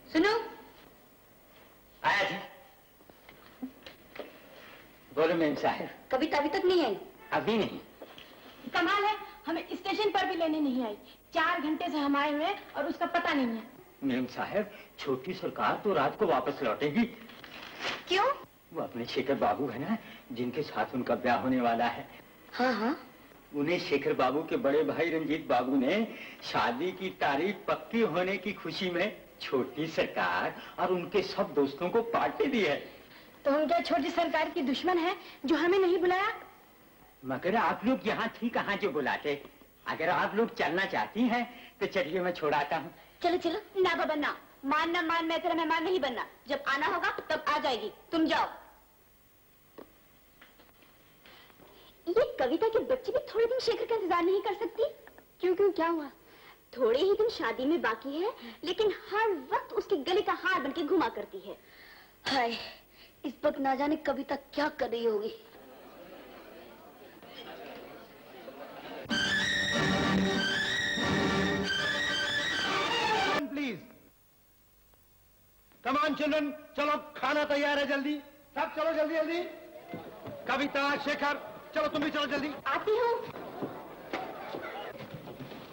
सुनो। आया जी। बोलो मेम साहब। कविता अभी तक नहीं आई? अभी नहीं। कमाल है, हमें स्टेशन पर भी लेने नहीं आई। 4 घंटे से हम आए हुए हैं और उसका पता नहीं है। मेम साहब, छोटी सरकार तो रात को वापस लौटेगी। क्यों? वो अपने शेखर बाबू है ना, जिनके साथ उनका ब्याह होने वाला है। हाँ हाँ। उन्हें शेखर बाबू के बड़े भाई रंजीत बाबू ने शादी की तारीख पक्की होने की खुशी में छोटी सरकार और उनके सब दोस्तों को पार्टी दी है। तो हम क्या छोटी सरकार की दुश्मन है जो हमें नहीं बुलाया? मगर आप लोग यहाँ थी कहाँ जो बुलाते? अगर आप लोग चलना चाहती हैं तो चलिए, मैं छोड़ाता हूँ। चलो चलो। ना बाबा ना, मान ना मान, मैं तेरा मेहमान नहीं बनना। जब आना होगा तब आ जाएगी, तुम जाओ। ये कविता के बच्चे भी थोड़े दिन शेखर का इंतजार नहीं कर सकती? क्यों क्यों, क्या हुआ? थोड़े ही दिन शादी में बाकी है, लेकिन हर वक्त उसके गले का हार बनके घुमा करती है। हाय, इस वक्त ना जाने कविता क्या कर रही होगी। प्लीज कम ऑन चिल्ड्रन, चलो खाना तैयार है, जल्दी सब चलो, जल्दी जल्दी। कविता, शेखर, चलो तुम भी चलो जल्दी। आती हूँ।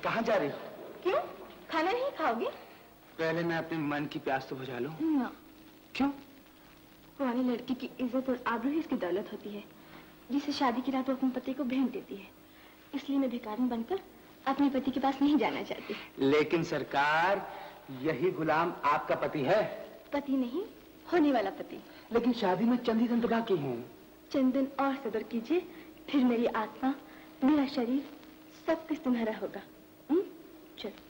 कहाँ जा रही हो? क्यों, खाना नहीं खाओगे? पहले मैं अपने मन की प्यास तो बुझा लूं। ना। क्यों? पुरानी लड़की की इज्जत और आबरू ही इसकी दौलत होती है, जिसे शादी की रात वो अपने पति को भेंट देती है। इसलिए मैं भिखारिन बनकर अपने पति के पास नहीं जाना चाहती। लेकिन सरकार, यही गुलाम आपका पति है। पति नहीं, होने वाला पति। लेकिन शादी में चंद ही दिन तो बाकी हैं। चंद दिन और सब्र कीजिए, फिर मेरी आत्मा, मेरा शरीर सब कुछ तुम्हारा होगा। चलो।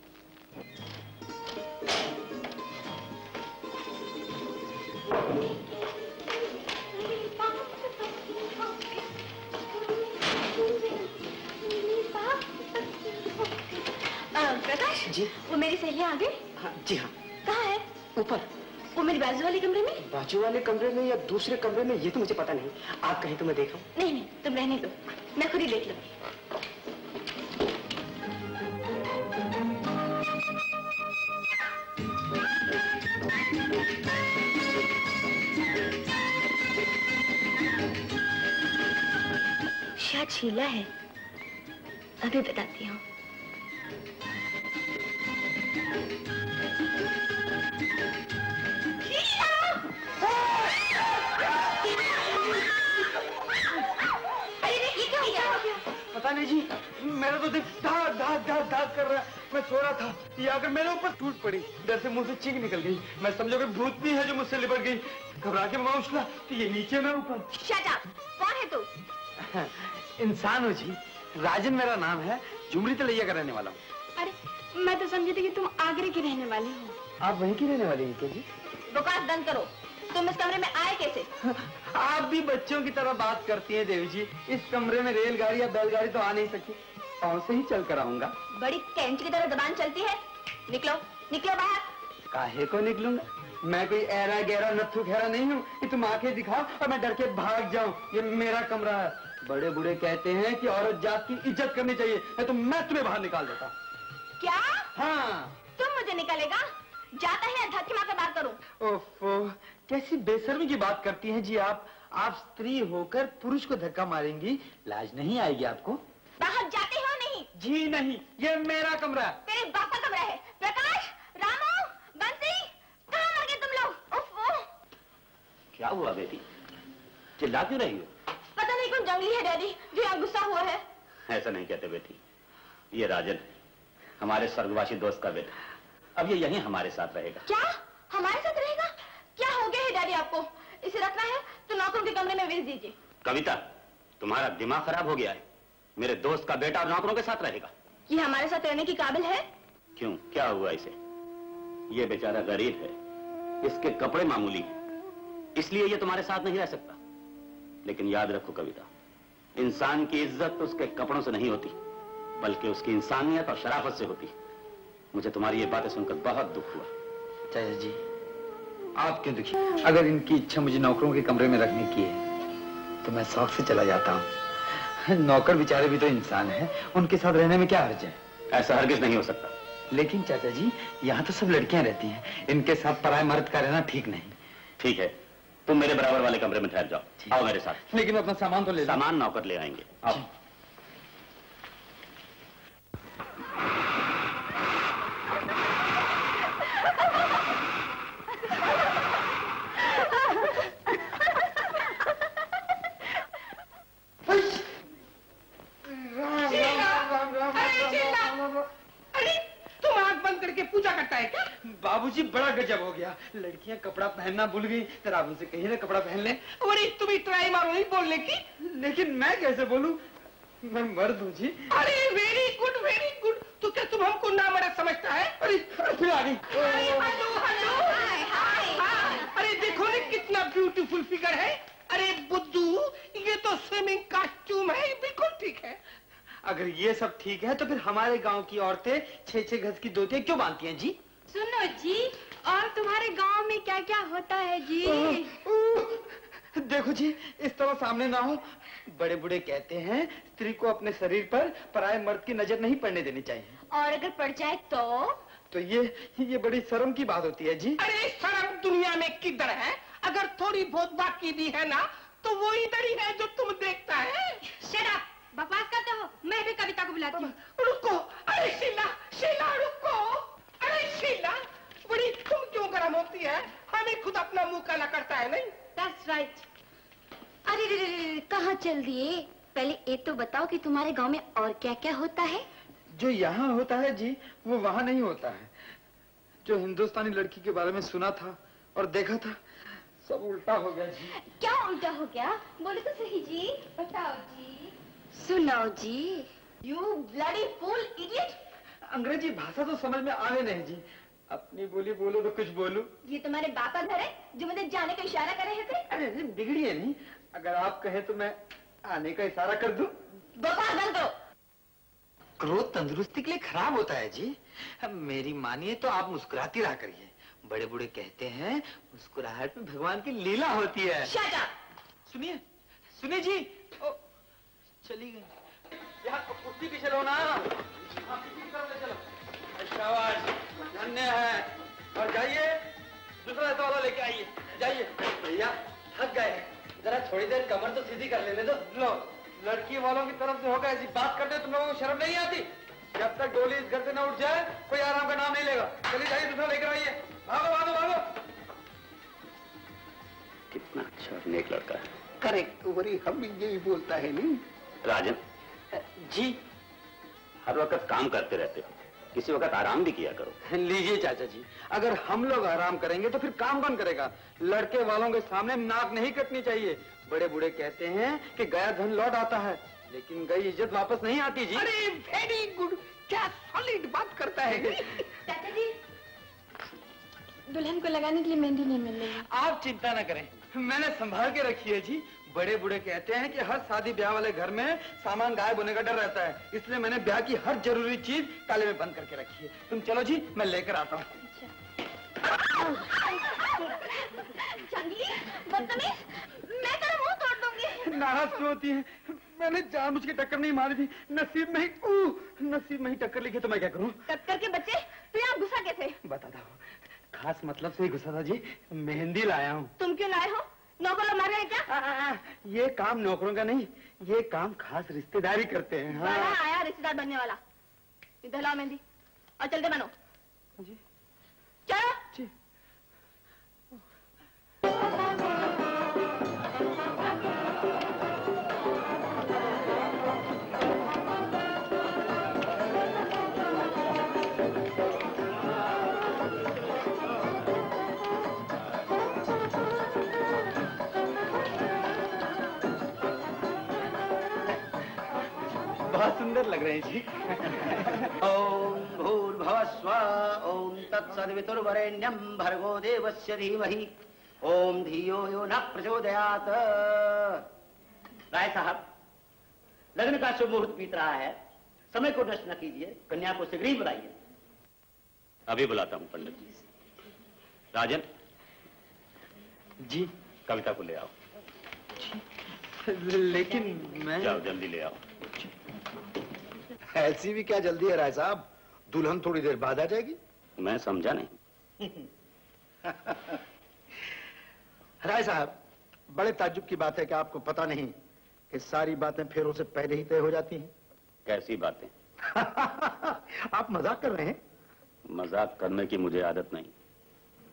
प्रकाश जी। वो मेरी सहेलियां आ गई? हाँ, जी हाँ। कहाँ है? ऊपर। वो मेरी बाजू वाले कमरे में? बाजू वाले कमरे में या दूसरे कमरे में, ये तो मुझे पता नहीं। आप कहीं तो मैं देखूं। नहीं नहीं, तुम रहने दो, मैं खुद ही देख लूंगी। शायद शीला है, अभी बताती हूँ। पता नहीं जी, मेरा तो दिल धाक धाक धाक धाक कर रहा है। मैं सो रहा था, ये आकर मेरे ऊपर टूट पड़ी। डर से मुंह से चीख निकल गई। मैं समझो कि भूत भी है जो मुझसे लिपट गई। घबरा के मैं उछला तो ये नीचे, मैं ऊपर। Shut up! कौन है तू? इंसान हो जी, राजन मेरा नाम है, झुमरी तलैया का रहने वाला हूँ। अरे मैं तो समझी थी कि तुम आगरे की रहने वाले हो। आप वहीं की रहने वाली हैं क्या जी? बकवास बंद करो। तुम इस कमरे में आए कैसे? आप भी बच्चों की तरह बात करती हैं देवी जी। इस कमरे में रेलगाड़ी या बैलगाड़ी तो आ नहीं सकती, पाँव से ही चल कर आऊंगा। बड़ी कैंची की तरह जबान चलती है। निकलो निकलो बाहर। काहे को निकलूंगा? मैं कोई ऐरा गहरा नत्थु खैरा नहीं हूँ कि तुम आंखें दिखाओ और मैं डर के भाग जाऊं। ये मेरा कमरा है। बड़े बूढ़े कहते हैं कि औरत जात की इज्जत करनी चाहिए, नहीं तो मैं तुम्हें बाहर निकाल देता। क्या? हाँ। तुम मुझे निकालेगा? जाता है धक्के मार कर बात करूं। ओफो, कैसी बेशर्मी की बात करती हैं जी आप। आप स्त्री होकर पुरुष को धक्का मारेंगी, लाज नहीं आएगी आपको? बाहर जाते हो नहीं? जी नहीं, ये मेरा कमरा है। तेरे बाप का कमरा है। प्रकाश, रामू, बंसी, कहाँ मर गए तुम लोग? उफ़! क्या हुआ बेटी, चिल्ला क्यों रही हो? पता नहीं कौन जंगली है डैडी जो यहाँ गुस्सा हुआ है। ऐसा नहीं कहते बेटी, ये राजन है, हमारे स्वर्गवासी दोस्त का बेटा। अब ये यहीं हमारे साथ रहेगा। क्या? हमारे साथ रहेगा? क्या हो गया है डैडी आपको? इसे रखना है तो नौकरों के कमरे में भेज दीजिए। कविता, तुम्हारा दिमाग खराब हो गया है। मेरे दोस्त का बेटा और नौकरों के साथ रहेगा। ये हमारे साथ रहने की काबिल है? क्यों, क्या हुआ इसे? ये बेचारा गरीब है, इसके कपड़े मामूली हैं, इसलिए ये तुम्हारे साथ नहीं रह सकता। लेकिन याद रखो कविता, इंसान की इज्जत उसके कपड़ों से नहीं होती, बल्कि उसकी इंसानियत और शराफत से होती। मुझे तुम्हारी ये बातें सुनकर बहुत दुख हुआ। चाचा जी, आप क्यों दुखी? अगर इनकी इच्छा मुझे नौकरों के कमरे में रखने की है तो मैं शौक से चला जाता हूँ। नौकर बेचारे भी तो इंसान हैं, उनके साथ रहने में क्या हर्ज है? ऐसा हरगिज नहीं हो सकता। लेकिन चाचा जी, यहाँ तो सब लड़कियां रहती हैं, इनके साथ पराये मर्द का रहना ठीक नहीं। ठीक है, तुम मेरे बराबर वाले कमरे में ठहर जाओ। आओ मेरे साथ। लेकिन अपना सामान तो ले लो। सामान नौकर ले आएंगे। आओ। तुम आंख बंद करके पूजा करता है क्या? बाबूजी, बड़ा गजब हो गया। लड़कियां कपड़ा पहनना भूल गई, जरा आप उनसे कहिए ना कपड़ा पहन ले। अरे तुम ही ट्राई मारो नहीं बोलने की। लेकिन मैं कैसे बोलूं? मैं मर्द हूँ जी। अरे वेरी गुड वेरी गुड। तो क्या तुम हमको नामर्द समझता है? अरे फिर आ गई। हेलो हेलो अरे देखो ना कितना ब्यूटीफुल फिगर है। अरे बुद्धू, ये तो स्विमिंग कॉस्ट्यूम है, बिल्कुल ठीक है। अगर ये सब ठीक है तो फिर हमारे गांव की औरतें 6-6 गज की धोतियां क्यों बांधती हैं जी? सुनो जी, और तुम्हारे गांव में क्या क्या होता है जी? देखो जी, इस तरह सामने ना हो। बड़े बूढ़े कहते हैं स्त्री को अपने शरीर पर पराये मर्द की नजर नहीं पड़ने देनी चाहिए। और अगर पड़ जाए तो ये बड़ी शर्म की बात होती है जी। अरे शर्म दुनिया में किधर है? अगर थोड़ी बहुत बाकी भी है ना, तो वो इधर ही है जो तुम देखता है। शट अप, बकवास करते हो। मैं भी कविता को बुलाती हूँ। रुको, अरे शीला शीला रुको। अरे शीला, बड़ी तुम क्यों गर्म होती है? हमें खुद अपना मुंह काला करता है नहीं? That's right. अरे रे रे रे, कहाँ चल दिए? पहले ये तो बताओ कि तुम्हारे गांव में और क्या क्या होता है? जो यहाँ होता है जी, वो वहाँ नहीं होता है। जो हिंदुस्तानी लड़की के बारे में सुना था और देखा था, सब उल्टा हो गया जी। क्या उल्टा हो गया? बोलो तो सही जी। बताओ जी। सुनाओ जी। You bloody fool idiot. अंग्रेजी भाषा तो समझ में आवे नहीं जी। अपनी बोली बोलो तो कुछ बोलूं। ये तुम्हारे बापा घर है जो मुझे जाने का इशारा कर रहे थे? अरे बिगड़िए नहीं, अगर आप कहें तो मैं आने का इशारा कर दूं। बकवास बंद करो। क्रोध तंदुरुस्ती के लिए खराब होता है जी। मेरी मानिए तो आप मुस्कुराती रहा करिए। बड़े बूढ़े कहते हैं मुस्कुराहट में भगवान की लीला होती है। Shut up. सुनिए सुनिए जी। ओ, चली गई। यहाँ कुर्सी पीछे लो ना। हाँ, पीछे की तरफ ले चलो। शाबाश, धन्य है। और जाइए, दूसरा ऐसा वाला लेके आइए। जाइए भैया, थक गए, जरा थोड़ी देर कमर तो सीधी कर लेने दो। लो, लड़की वालों की तरफ से होगा ऐसी बात करते तुम लोगों को शर्म नहीं आती? जब तक डोली इस घर से न उठ जाए कोई आराम का नाम नहीं लेगा। चलिए जाइए, दूसरा लेकर आइए। भागो भागो भागो। कितना अच्छा और नेक लड़का है। करेक्ट, वही हम भी यही बोलता है नहीं? राजन जी। हर वक्त काम करते रहते हो, किसी वक्त आराम भी किया करो। लीजिए चाचा जी, अगर हम लोग आराम करेंगे तो फिर काम कौन करेगा? लड़के वालों के सामने नाक नहीं कटनी चाहिए। बड़े बूढ़े कहते हैं कि गया धन लौट आता है, लेकिन गई इज्जत वापस नहीं आती जी। अरे वेरी गुड, क्या सॉलिड बात करता है। चाचा जी, दुल्हन को लगाने के लिए मेहंदी नहीं मिल रही है। आप चिंता न करें, मैंने संभाल के रखी है जी। बड़े बूढ़े कहते हैं कि हर शादी ब्याह वाले घर में सामान गायब होने का डर रहता है, इसलिए मैंने ब्याह की हर जरूरी चीज ताले में बंद करके रखी है। तुम चलो जी, मैं लेकर आता हूँ। जंगली बदतमीज, मैं तेरा मुंह तोड़ दूंगी। नाराज क्यों होती है? मैंने जानबूझ के टक्कर नहीं मारी थी, नसीब में ही टक्कर लिखी, तो मैं क्या करूँ? टक्कर के बच्चे, तू यहाँ घुसा कैसे? बताता हूँ, खास मतलब से ही घुसा था जी। मेहंदी लाया हूँ। तुम क्यों लाए हो? नौकर लोग मर गए क्या? ये काम नौकरों का नहीं, ये काम खास रिश्तेदारी करते हैं। बड़ा हाँ आया रिश्तेदार बनने वाला। इधर लाओ मेहंदी और चलते बनो। जी चलो। जी। बहुत सुंदर लग रहे हैं जी। ओम भूर्भुवः स्वः ओम तत्सवितुर्वरेण्यं भर्गो देवस्य धीमहि ओम धियो यो न प्रचोदयात्। राय साहब, लग्न का शुभ मुहूर्त बीत रहा है, समय को नष्ट न कीजिए, कन्या को शीघ्र ही बुलाइए। अभी बुलाता हूँ पंडित जी। राजन जी। कविता को ले आओ। लेकिन मैं जाओ जल्दी ले आओ। ऐसी भी क्या जल्दी है राय साहब? दुल्हन थोड़ी देर बाद आ जाएगी। मैं समझा नहीं। राय साहब, बड़े ताज्जुब की बात है कि आपको पता नहीं कि सारी बातें फेरों से पहले ही तय हो जाती हैं। कैसी बातें? आप मजाक कर रहे हैं? मजाक करने की मुझे आदत नहीं।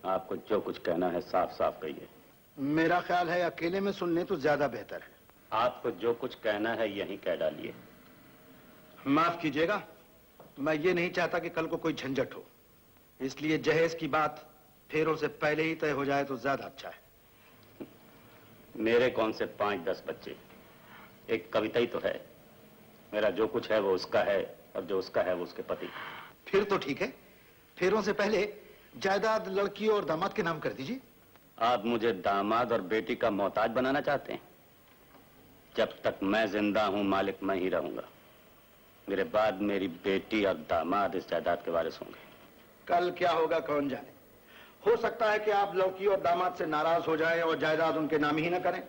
आपको जो कुछ कहना है साफ साफ कहिए। मेरा ख्याल है अकेले में सुनने तो ज्यादा बेहतर है। आपको जो कुछ कहना है यहीं कह डालिए। माफ कीजिएगा, मैं ये नहीं चाहता कि कल को कोई झंझट हो, इसलिए जहेज की बात फेरों से पहले ही तय हो जाए तो ज्यादा अच्छा है। मेरे कौन से 5-10 बच्चे, एक कविता ही तो है। मेरा जो कुछ है वो उसका है और जो उसका है वो उसके पति। फिर तो ठीक है, फेरों से पहले जायदाद लड़की और दामाद के नाम कर दीजिए। आप मुझे दामाद और बेटी का मोहताज बनाना चाहते हैं? जब तक मैं जिंदा हूं मालिक मैं ही रहूंगा। मेरे बाद मेरी बेटी और दामाद इस जायदाद के वारिस होंगे। कल क्या होगा कौन जाने। हो सकता है कि आप लड़की और दामाद से नाराज हो जाएं और जायदाद उनके नाम ही न करें,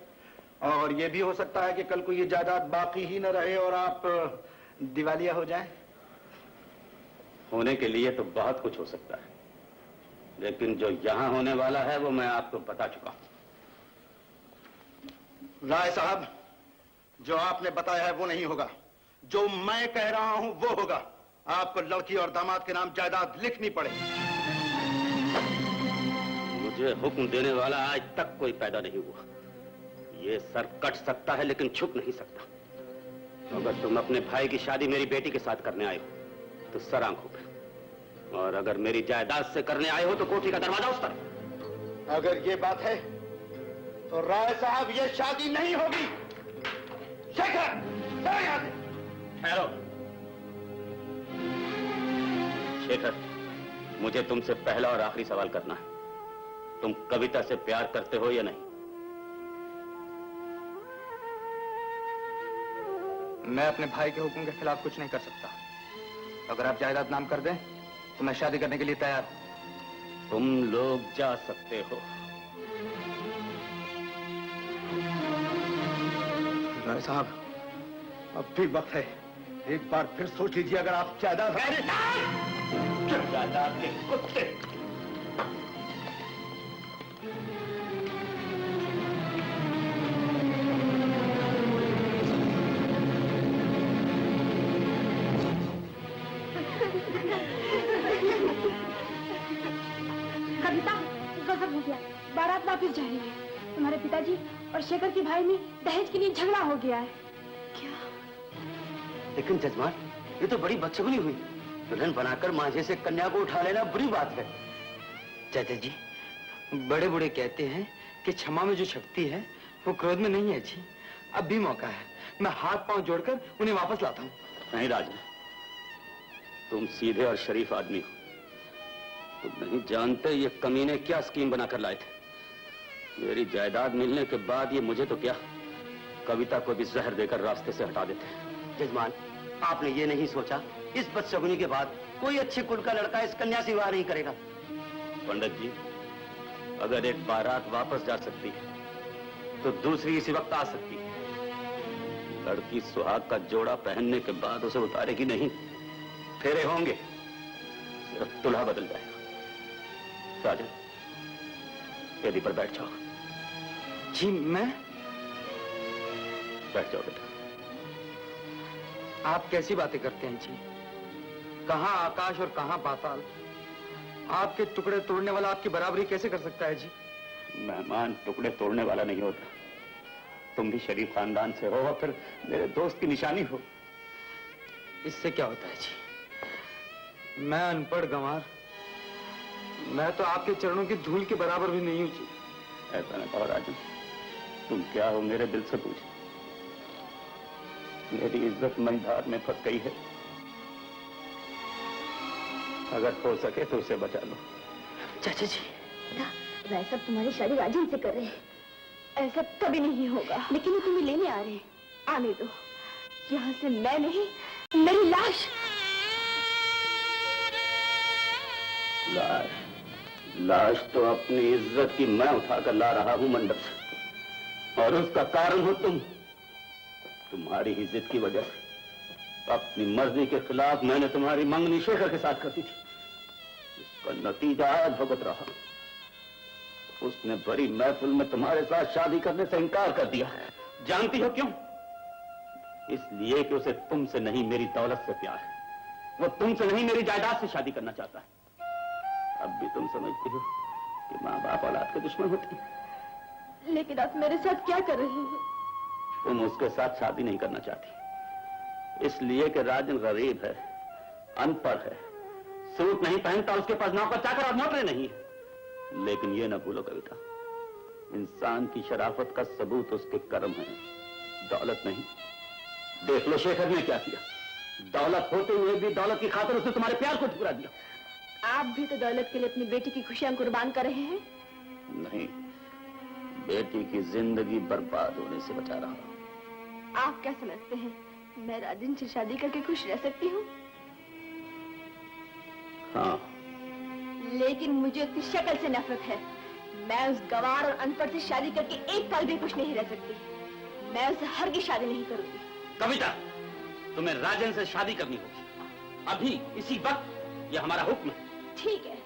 और यह भी हो सकता है कि कल को ये जायदाद बाकी ही न रहे और आप दिवालिया हो जाएं। होने के लिए तो बहुत कुछ हो सकता है, लेकिन जो यहां होने वाला है वो मैं आपको बता चुका हूं। राय साहब, जो आपने बताया है वो नहीं होगा, जो मैं कह रहा हूं वो होगा। आपको लड़की और दामाद के नाम जायदाद लिखनी पड़ेगी। मुझे हुक्म देने वाला आज तक कोई पैदा नहीं हुआ। ये सर कट सकता है लेकिन छुप नहीं सकता। अगर तुम अपने भाई की शादी मेरी बेटी के साथ करने आए हो तो सर आंखों पे, और अगर मेरी जायदाद से करने आए हो तो कोठी का दरवाजा उस पर। अगर ये बात है तो राय साहब ये शादी नहीं होगी। शेखर, चलो यहां से। ठहरो शेखर, मुझे तुमसे पहला और आखिरी सवाल करना है। तुम कविता से प्यार करते हो या नहीं? मैं अपने भाई के हुक्म के खिलाफ कुछ नहीं कर सकता। अगर आप जायदाद नाम कर दें तो मैं शादी करने के लिए तैयार हूं। तुम लोग जा सकते हो। राय साहब, अब भी वक्त है, एक बार फिर सोच लीजिए। अगर आप जायदाद जायदाद के कुत्ते। कविता, गजब हो गया। बारात वापस जा रही है। तुम्हारे पिताजी और शेखर के भाई में दहेज के लिए झगड़ा हो गया है। लेकिन जजमान, ये तो बड़ी बदशगुनी हुई। दुल्हन बनाकर मांझे से कन्या को उठा लेना बुरी बात है। चाचा जी, बड़े बूढ़े कहते हैं कि क्षमा में जो शक्ति है वो क्रोध में नहीं है जी। अब भी मौका है, मैं हाथ पांव जोड़कर उन्हें वापस लाता हूँ। नहीं राजन, तुम सीधे और शरीफ आदमी हो। तुम नहीं जानते ये कमीने क्या स्कीम बनाकर लाए थे। मेरी जायदाद मिलने के बाद ये मुझे तो क्या, कविता को भी जहर देकर रास्ते से हटा देते। जजमान, आपने ये नहीं सोचा इस बदशगुनी के बाद कोई अच्छे कुल का लड़का इस कन्या से विवाह नहीं करेगा? पंडित जी, अगर एक बारात वापस जा सकती है तो दूसरी इसी वक्त आ सकती है। लड़की सुहाग का जोड़ा पहनने के बाद उसे उतारेगी नहीं, फेरे होंगे, सिर्फ दूल्हा बदल जाएगा। राजन, वेदी पर बैठ जाओ। जी मैं? बैठ जाओ बेटा। आप कैसी बातें करते हैं जी? कहां आकाश और कहां पाताल। आपके टुकड़े तोड़ने वाला आपकी बराबरी कैसे कर सकता है जी? मेहमान टुकड़े तोड़ने वाला नहीं होता। तुम भी शरीफ खानदान से हो और फिर मेरे दोस्त की निशानी हो। इससे क्या होता है जी? मैं अनपढ़ गंवार, मैं तो आपके चरणों की धूल के बराबर भी नहीं हूं जी। ऐसा न कहो राजन, तुम क्या हो मेरे दिल से पूछो। मेरी इज्जत मझधार में फंस गई है। अगर हो सके तो उसे बचा लो। चाचा जी, राय साहब तुम्हारी शादी राजन से कर रहे हैं। ऐसा कभी नहीं होगा। लेकिन वो तुम्हें लेने आ रहे हैं। आने दो। यहाँ से मैं नहीं, मेरी लाश। लाश तो अपनी इज्जत की मैं उठाकर ला रहा हूं मंडप से, और उसका कारण हो तुम। तुम्हारी ही जिद की वजह से अपनी मर्जी के खिलाफ मैंने तुम्हारी मंगनी शेखर के साथ कर दी थी। इसका नतीजा आज भुगत रहा। उसने बड़ी महफिल में तुम्हारे साथ शादी करने से इनकार कर दिया। जानती हो क्यों? इसलिए कि उसे तुमसे नहीं मेरी दौलत से प्यार है। वो तुमसे नहीं मेरी जायदाद से शादी करना चाहता है। अब भी तुम समझती हो कि माँ बाप औलाद के दुश्मन होते हैं। लेकिन आप मेरे साथ क्या कर रही हैं? तुम उसके साथ शादी नहीं करना चाहती इसलिए कि राजन गरीब है, अनपढ़ है, सूट नहीं पहनता, उसके पास नौकर चाकर और मोटरें नहीं है। लेकिन ये न भूलो कविता, इंसान की शराफत का सबूत उसके कर्म है, दौलत नहीं। देख लो शेखर ने क्या किया। दौलत होते हुए भी दौलत की खातिर उसने तुम्हारे प्यार को ठुकरा दिया। आप भी तो दौलत के लिए अपनी बेटी की खुशियां कुर्बान कर रहे हैं। नहीं, बेटी की जिंदगी बर्बाद होने से बचा रहा हूं। आप क्या समझते हैं मैं राजन से शादी करके खुश रह सकती हूँ? हाँ, लेकिन मुझे उसकी शक्ल से नफरत है। मैं उस गवार और अनपढ़ से शादी करके एक पल भी खुश नहीं रह सकती। मैं उससे हरगिज़ शादी नहीं करूंगी। कविता, तुम्हें राजन से शादी करनी होगी अभी, इसी वक्त। ये हमारा हुक्म है। ठीक है,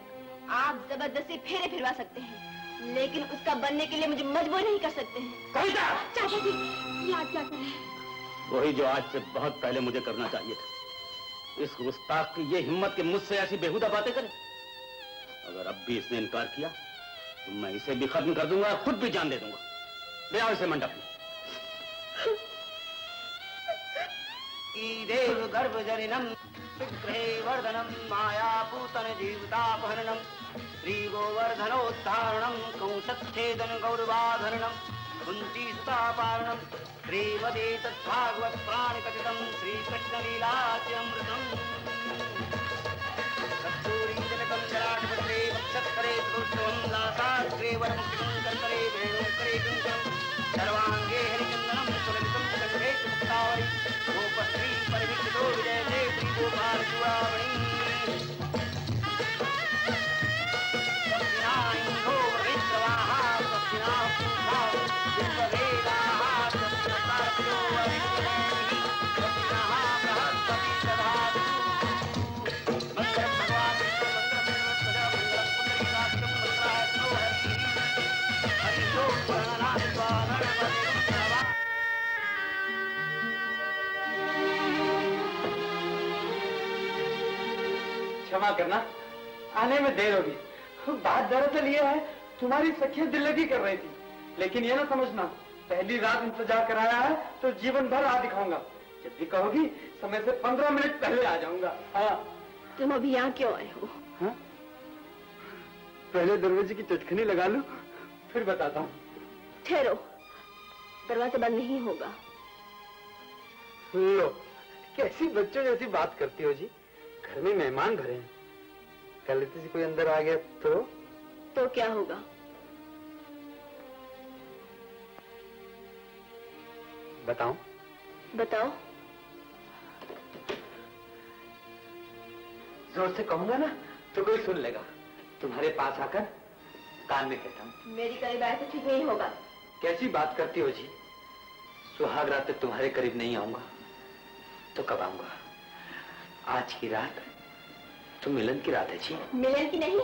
आप जबरदस्ती फेरे फिरवा सकते हैं, लेकिन उसका बनने के लिए मुझे मजबूर नहीं कर सकते हैं। कविता! चाचा जी, ये आप क्या कर रहे हैं? वही जो आज से बहुत पहले मुझे करना चाहिए था। इस गुस्ताख की ये हिम्मत कि मुझसे ऐसी बेहुदा बातें करे। अगर अब भी इसने इनकार किया तो मैं इसे भी खत्म कर दूंगा, खुद भी जान दे दूंगा। ले आओ इसे मंडप में। देव गर्भजननम विग्रहे वर्धनम माया पूतन जीवितापहरणम श्री गोवर्धनोद्धारणम कंसच्छेदन गौरवाधरणम कुंती सुतापारणम श्रीमदे तद्भागवत प्राण कथितम श्री कृष्ण लीलाच्यमृतम कस्तूरीजनकं जराटपत्रे वक्षस्करे पुष्पं लासाग्रे वरं कंकरे वेणुकरे कुंकुमं सर्वांगे हरिचन्दनं सुललितं कंठे मुक्तावली गोपश्री परिविष्टो विजयते श्री गोपाल चूड़ामणि दक्षिणाइन्दो वृत्रवाहा दक्षिणा पूर्वा विश्ववेदाः दक्षिणकारपयो अविष्णुः दक्षिणः बृहस्पति दधातु मंगल भगवान विष्णु मंगल पुंडरीकाक्षं मंत्रायत्नो हरिः ओम प्रणनामि स्वानरपदे क्षमा करना, आने में देर होगी। बात दरअसल ये है, तुम्हारी सखियां दिल लगी कर रही थी, लेकिन ये ना समझना, पहली रात इंतजार कराया है तो जीवन भर आ दिखाऊंगा। जब भी कहोगी समय से 15 मिनट पहले आ जाऊंगा। हाँ। तुम अभी यहाँ क्यों आए हो? हाँ? पहले दरवाजे की चटखनी लगा लूं, फिर बताता हूँ। ठहरो, दरवाजा बंद नहीं होगा। लो, कैसी बच्चों जैसी बात करती हो जी। घर में मेहमान भरे हैं, कल किसी कोई अंदर आ गया तो क्या होगा? बताओ। बताओ। जोर से कहूंगा ना तो कोई सुन लेगा। तुम्हारे पास आकर कान में कहता हूँ। मेरी करीब आए तो ठीक नहीं होगा। कैसी बात करती हो जी। सुहाग रात तक तुम्हारे करीब नहीं आऊंगा तो कब आऊंगा? आज की रात तो मिलन की रात है जी। मिलन की नहीं,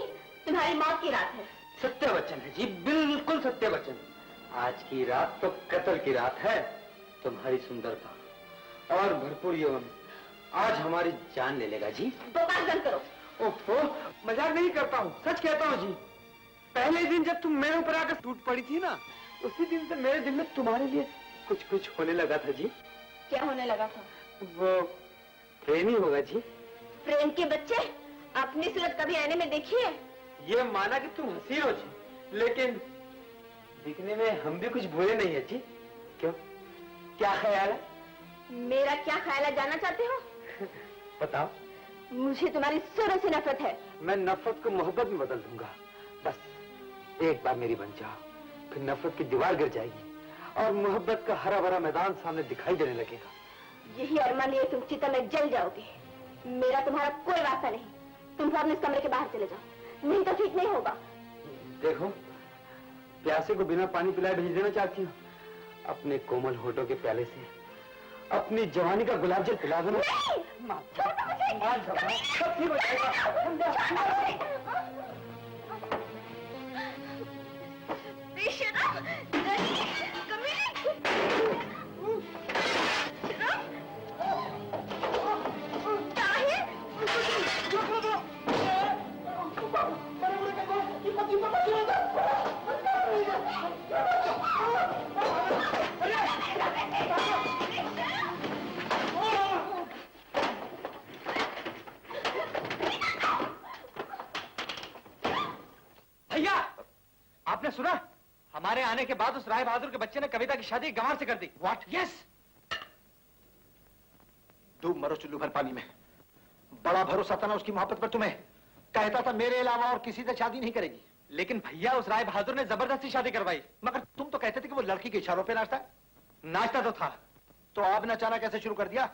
तुम्हारी मौत की रात है। सत्य वचन है जी, बिल्कुल सत्य वचन। आज की रात तो कत्ल की रात है। तुम्हारी सुंदरता और भरपूर यौवन आज हमारी जान ले लेगा जी। बकवास बंद करो। ओहो, मजाक नहीं करता हूँ, सच कहता हूँ जी। पहले दिन जब तुम मेरे ऊपर आकर टूट पड़ी थी ना, उसी दिन से मेरे दिल में तुम्हारे लिए कुछ कुछ होने लगा था जी। क्या होने लगा था? वो प्रेम ही होगा जी। प्रेम के बच्चे, अपनी सूरत कभी आईने में देखी है? ये माना कि तुम हंसी हो जी, लेकिन दिखने में हम भी कुछ भूले नहीं है जी। क्यों, क्या ख्याल है? मेरा क्या ख्याल है जानना चाहते हो? बताओ। मुझे तुम्हारी सूरत से नफरत है। मैं नफरत को मोहब्बत में बदल दूंगा। बस एक बार मेरी बन जाओ, फिर नफरत की दीवार गिर जाएगी और मोहब्बत का हरा भरा मैदान सामने दिखाई देने लगेगा। यही अरमान लिए तुम चिता में जल जाओगे। मेरा तुम्हारा कोई वास्ता नहीं। तुम फौरन इस कमरे के बाहर चले जाओ, नहीं तो ठीक नहीं होगा। देखो, प्यासे को बिना पानी पिलाए भेज देना चाहती हूँ। अपने कोमल होठों के प्याले से अपनी जवानी का गुलाब जल पिला दो ना। छोड़ दो मुझे। सब ठीक हो जाएगा। बेशरम, गरीब, कमीने। ताहिर, भैया, आपने सुना? हमारे आने के बाद उस राय बहादुर के बच्चे ने कविता की शादी गंवार से कर दी। व्हाट? यस। डूब मरो चुल्लू भर पानी में। बड़ा भरोसा था ना उसकी मोहब्बत पर तुम्हें। कहता था मेरे अलावा और किसी से शादी नहीं करेगी। लेकिन भैया उस राय बहादुर ने जबरदस्ती शादी करवाई। मगर तुम तो कहते थे कि वो लड़की के इशारों पे नाचता है। नाचता तो था। तो आपने अचानक कैसे शुरू कर दिया?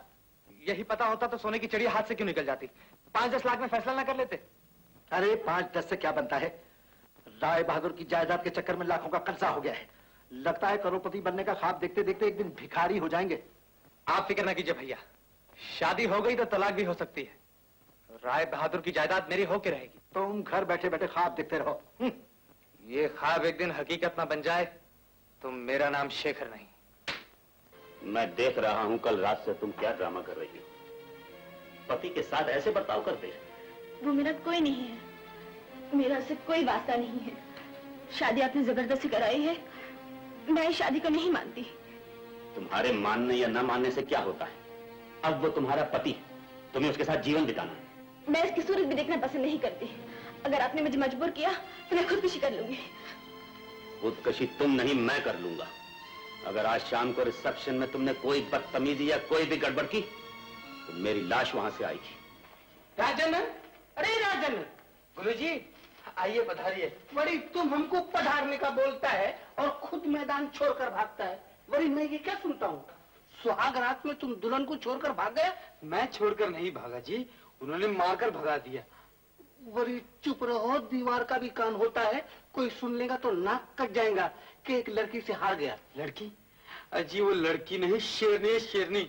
यही पता होता तो सोने की चिड़िया हाथ से क्यों निकल जाती? 5-10 लाख में फैसला ना कर लेते? अरे 5-10 से क्या बनता है? राय बहादुर की जायदाद के चक्कर में लाखों का कर्जा हो गया है। लगता है करोड़पति बनने का ख्वाब देखते देखते एक दिन भिखारी हो जाएंगे। आप फिक्र ना कीजिए भैया, शादी हो गई तो तलाक भी हो सकती है। राय बहादुर की जायदाद मेरी होके रहेगी। तुम घर बैठे बैठे ख्वाब देखते रहो। ये ख्वाब एक दिन हकीकत ना बन जाए तो मेरा नाम शेखर नहीं। मैं देख रहा हूं कल रात से तुम क्या ड्रामा कर रही हो। पति के साथ ऐसे बर्ताव करते हैं। वो मेरा कोई नहीं है, मेरा उससे कोई वास्ता नहीं है। शादी आपने जबरदस्ती कराई है, मैं इस शादी को नहीं मानती। तुम्हारे मानने या न मानने से क्या होता है? अब वो तुम्हारा पति है, तुम्हें उसके साथ जीवन बिताना है। मैं इसकी सूरत भी देखना पसंद नहीं करती। अगर आपने मुझे मजबूर किया तो मैं खुदकुशी कर लूंगी। खुदकशी तुम नहीं, मैं कर लूंगा। अगर आज शाम को रिसेप्शन में तुमने कोई बदतमीजी या कोई भी गड़बड़ की तो मेरी लाश वहां से आएगी। राजन, अरे राजन, गुरु जी आइए, पधारिए। बड़ी तुम हमको पधारने का बोलता है और खुद मैदान छोड़कर भागता है। बड़ी मैं ये क्या सुनता हूँ? सुहाग रात में तुम दुल्हन को छोड़कर भाग गया? मैं छोड़कर नहीं भागा जी, उन्होंने मारकर भगा दिया। बड़ी चुप रहो, दीवार का भी कान होता है। कोई सुन लेगा तो नाक कट जाएगा कि एक लड़की से हार गया। लड़की? अजी वो लड़की नहीं, शेरनी, शेरनी।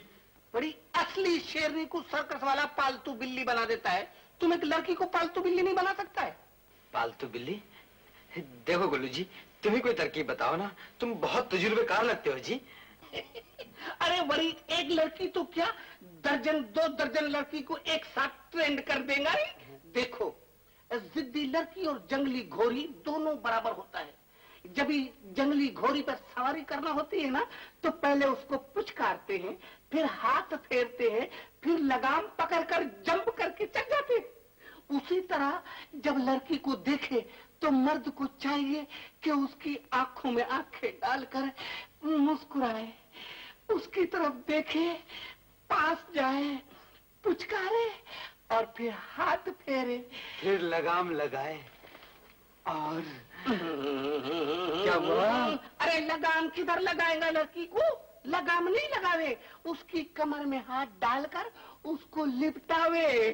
बड़ी असली शेरनी को सर्कस वाला पालतू बिल्ली बना देता है। तुम एक लड़की को पालतू बिल्ली नहीं बना सकता है? पालतू बिल्ली? देखो गुल्लू जी, तुम ही कोई तरकीब बताओ ना, तुम बहुत तजुर्बेकार लगते हो जी। अरे बड़ी एक लड़की तो क्या, दर्जन 2 दर्जन लड़की को एक साथ ट्रेंड कर देगा रे। देखो, जिद्दी लड़की और जंगली घोड़ी दोनों बराबर होता है। जब भी जंगली घोड़ी पर सवारी करना होती है ना, तो पहले उसको पुचकारते हैं, फिर हाथ फेरते हैं, फिर लगाम पकड़कर जंप करके चल जाते हैं। उसी तरह जब लड़की को देखे तो मर्द को चाहिए कि उसकी आंखों में आंखें डालकर मुस्कुराए, उसकी तरफ देखे, पास जाए, पुचकारे और फिर हाथ फेरे, फिर लगाम लगाए और क्या हुआ? अरे लगाम किधर लगाएगा लड़की को? लगाम नहीं लगावे, उसकी कमर में हाथ डालकर उसको लिपटावे।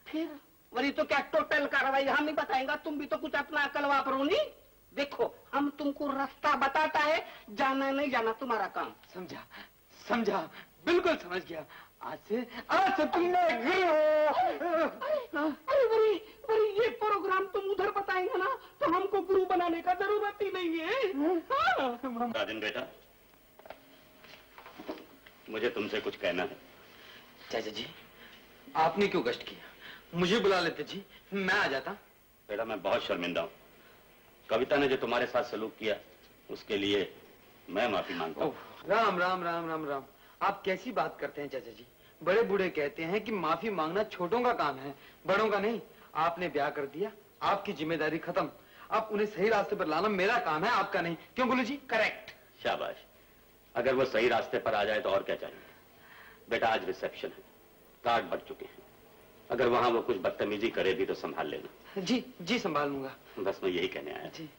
फिर वही तो क्या टोटल कार्रवाई हम ही बताएंगा, तुम भी तो कुछ अपना अकल वापरो नहीं। देखो, हम तुमको रास्ता बताता है, जाना नहीं जाना तुम्हारा काम। समझा, समझा, बिल्कुल समझ गया। आज से तुम अरे बड़ी बड़ी ये प्रोग्राम तुम उधर बताएंगे ना तो हमको गुरु बनाने का जरूरत ही नहीं है। हाँ। राजन बेटा, मुझे तुमसे कुछ कहना है। चाचा जी, आपने क्यों कष्ट किया? मुझे बुला लेते जी, मैं आ जाता। बेटा, मैं बहुत शर्मिंदा हूँ। कविता ने जो तुम्हारे साथ सलूक किया उसके लिए मैं माफी मांगता हूँ। राम राम राम राम राम, आप कैसी बात करते हैं चाचा जी? बड़े बूढ़े कहते हैं कि माफी मांगना छोटों का काम है, बड़ों का नहीं। आपने ब्याह कर दिया, आपकी जिम्मेदारी खत्म। अब उन्हें सही रास्ते पर लाना मेरा काम है, आपका नहीं। क्यों गुरु जी? करेक्ट। शाबाश। अगर वो सही रास्ते पर आ जाए तो और क्या चाहिए। बेटा, आज रिसेप्शन है, कार्ड बढ़ चुके हैं। अगर वहां वो कुछ बदतमीजी करे भी तो संभाल लेना। जी जी, संभाल लूंगा। बस मैं यही कहने आया। जी।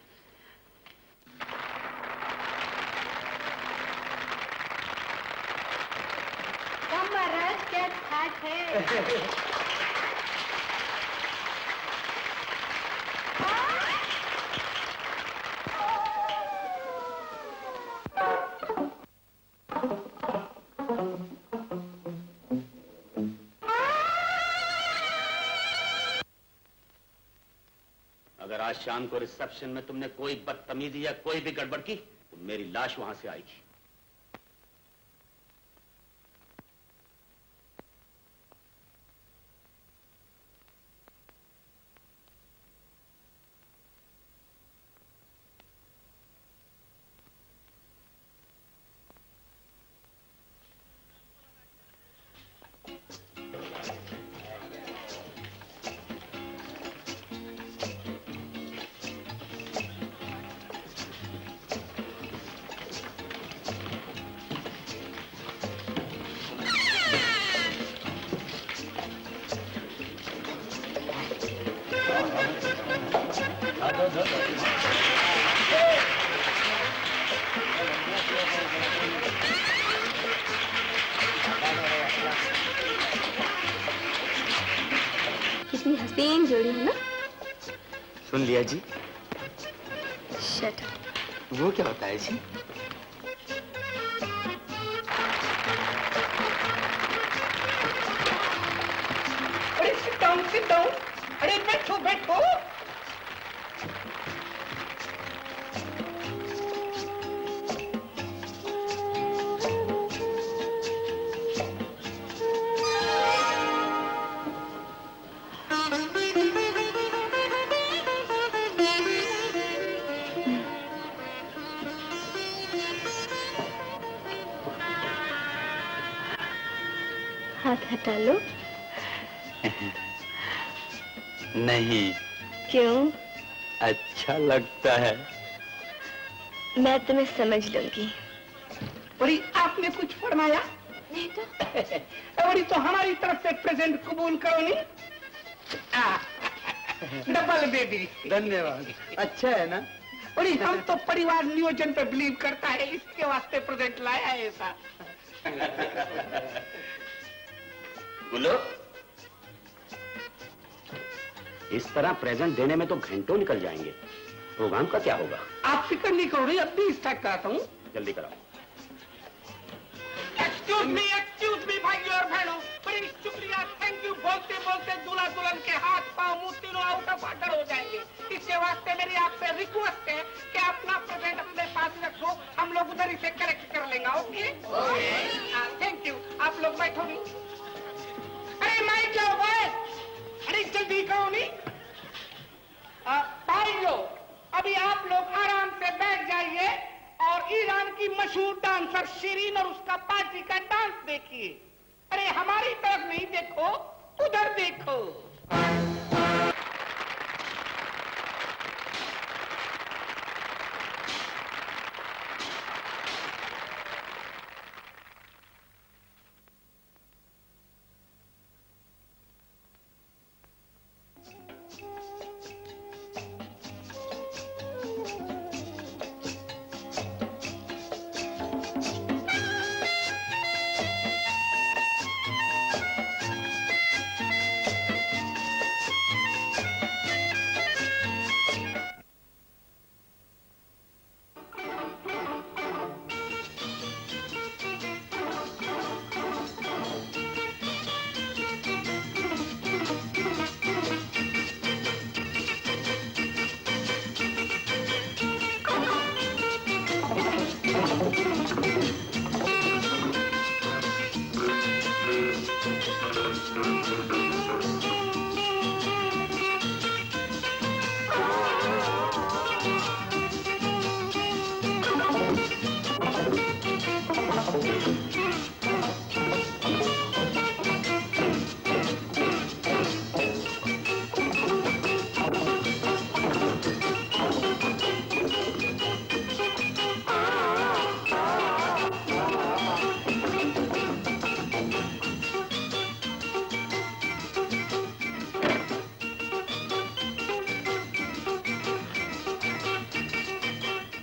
महाराज क्या ठाट है। आज शाम को रिसेप्शन में तुमने कोई बदतमीजी या कोई भी गड़बड़ की तो मेरी लाश वहां से आएगी। कितनी हसीन जोड़ी है ना। सुन लिया जी। शट। वो क्या होता है जी? अरे sit down, अरे बैठो बैठो। हाथ हटा लो। नहीं, क्यों? अच्छा लगता है। मैं तुम्हें समझ लूंगी। अरे आपने कुछ फरमाया? नहीं तो अरे तो हमारी तरफ से प्रेजेंट कबूल करो नहीं। Double baby. धन्यवाद। अच्छा है ना? अरे हम तो परिवार नियोजन पे बिलीव करता है, इसके वास्ते प्रेजेंट लाया है ऐसा। बोलो, इस तरह प्रेजेंट देने में तो घंटों निकल जाएंगे। प्रोग्राम का क्या होगा? आप फिक्र नहीं करो, अब भी स्टार्ट कराता हूँ। जल्दी कराओ। एक्सक्यूज मी भाइयों और बहनों, बड़ी शुक्रिया, थैंक यू बोलते बोलते दूल्हा दुल्हन के हाथ पांव मुंह तीनों आउट ऑफ ऑर्डर हो जाएंगे। इसके वास्ते मेरी आपसे रिक्वेस्ट है कि अपना प्रेजेंट अपने पास रखो, हम लोग उधर इसे करेक्ट कर लेंगे। ओके? Thank you. आप लोग बैठो नहीं। अरे माइक लो भाई, अरे जल्दी करो नहीं। भाइयों, अभी आप लोग आराम से बैठ जाइए और ईरान की मशहूर डांसर शिरीन और उसका पार्टी का डांस देखिए। अरे हमारी तरफ नहीं देखो, उधर देखो।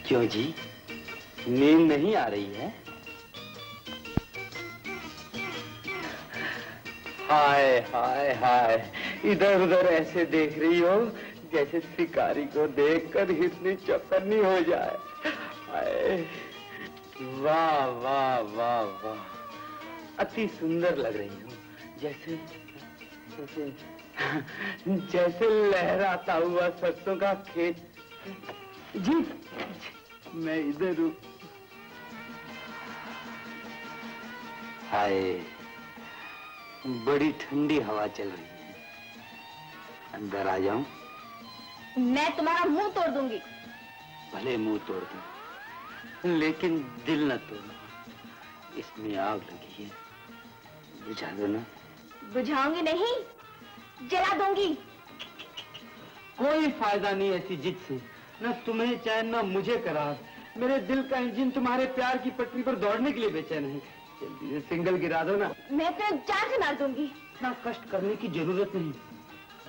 क्यों जी, नींद नहीं आ रही है? हाय हाय हाय, इधर उधर ऐसे देख रही हो जैसे शिकारी को देखकर हिरनी चौकन्नी हो जाए। हाय, वाह वाह वाह वाह, अति सुंदर लग रही हूँ, जैसे जैसे लहराता हुआ सरसों का खेत। जी मैं इधर हूँ। हाय, बड़ी ठंडी हवा चल रही है, अंदर आ जाऊं? मैं तुम्हारा मुंह तोड़ दूंगी। भले मुंह तोड़ दूं, लेकिन दिल न तोड़ना। इसमें आग लगी है, बुझा दो ना। बुझाऊंगी नहीं, जला दूंगी। कोई फायदा नहीं ऐसी जिद से, न तुम्हें चैन न मुझे करार। मेरे दिल का इंजन तुम्हारे प्यार की पटरी पर दौड़ने के लिए बेचैन है। जल्दी से सिंगल गिरा दो ना। मैं तुम्हें जान से मार दूंगी। इतना कष्ट करने की जरूरत नहीं,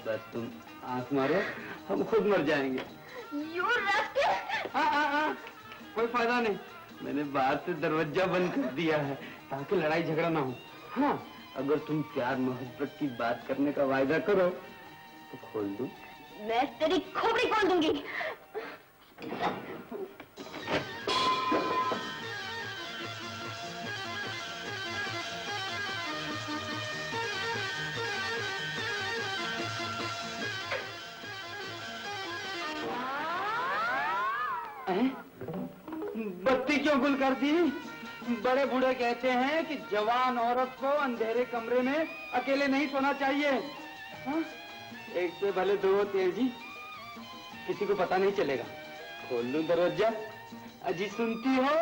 बस तुम आंख मारो, हम खुद मर जाएंगे। You rascal! हाँ, कोई फायदा नहीं। मैंने बाहर से दरवाजा बंद कर दिया है ताकि लड़ाई झगड़ा ना हो। हाँ, अगर तुम प्यार मोहब्बत की बात करने का वायदा करो तो खोल दूं। मैं तेरी खोपड़ी खोल दूंगी। बत्ती क्यों गुल कर दी? बड़े बूढ़े कहते हैं कि जवान औरत को अंधेरे कमरे में अकेले नहीं सोना चाहिए। हाँ? एक से भले दो होते हैं जी, किसी को पता नहीं चलेगा। खोल लूं दरवाजा? अजी सुनती हो?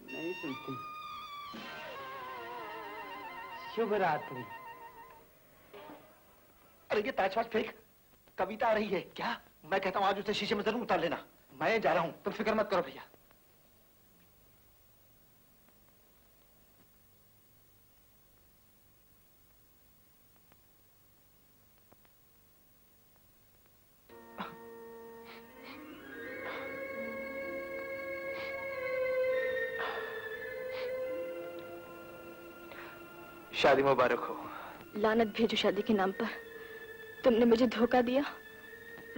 नहीं सुनती। शुभ रात्रि। अरे ये ताजवाज फेंक, कविता आ रही है क्या? मैं कहता हूँ आज उसे शीशे में जरूर उतार लेना। मैं जा रहा हूँ, तुम फिक्र मत करो भैया। शादी मुबारक हो। लानत भेजो शादी के नाम पर। तुमने मुझे धोखा दिया,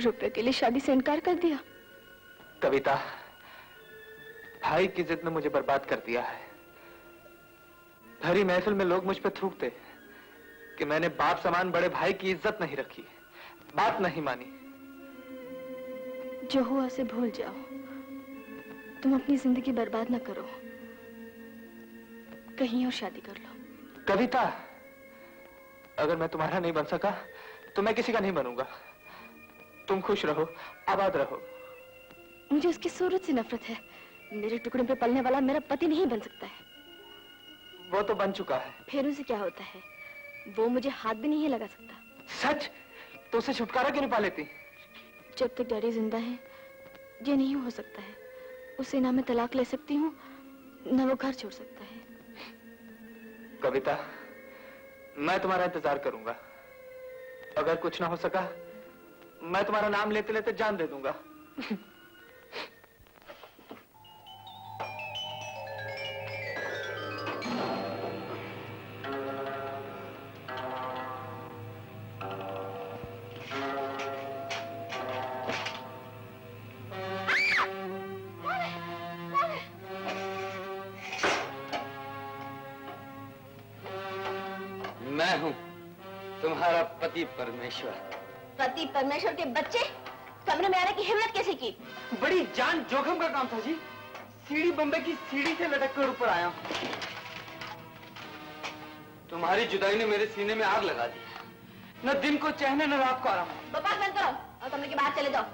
रुपए के लिए शादी से इनकार कर दिया। कविता, भाई की जिद ने मुझे बर्बाद कर दिया है। भरी महफिल में लोग मुझ पर थूकते कि मैंने बाप समान बड़े भाई की इज्जत नहीं रखी, बात नहीं मानी। जो हुआ उसे भूल जाओ। तुम अपनी जिंदगी बर्बाद ना करो, कहीं और शादी कर लो। कविता, अगर मैं तुम्हारा नहीं बन सका तो मैं किसी का नहीं बनूंगा। तुम खुश रहो, आबाद रहो। मुझे उसकी सूरत से नफरत है। मेरे टुकड़े पे पलने वाला मेरा पति नहीं बन सकता है। वो तो बन चुका है। फिर उसे क्या होता है? वो मुझे हाथ भी नहीं लगा सकता। सच? तो उसे छुटकारा क्यों नहीं पा लेती? जब तक डैडी जिंदा है ये नहीं हो सकता है। उसे ना मैं तलाक ले सकती हूँ ना वो घर छोड़ सकता है। कविता, मैं तुम्हारा इंतजार करूंगा। अगर कुछ ना हो सका मैं तुम्हारा नाम लेते लेते जान दे दूंगा। मैं हूँ तुम्हारा पति परमेश्वर। पति परमेश्वर के बच्चे कमरे में आने की हिम्मत कैसे की? बड़ी जान जोखिम का काम था जी। सीढ़ी बम्बई की सीढ़ी से लटक कर ऊपर आया। तुम्हारी जुदाई ने मेरे सीने में आग लगा दी। न दिन को चैन न रात को आराम। बकवास बंद करो और कमरे के बाहर चले जाओ।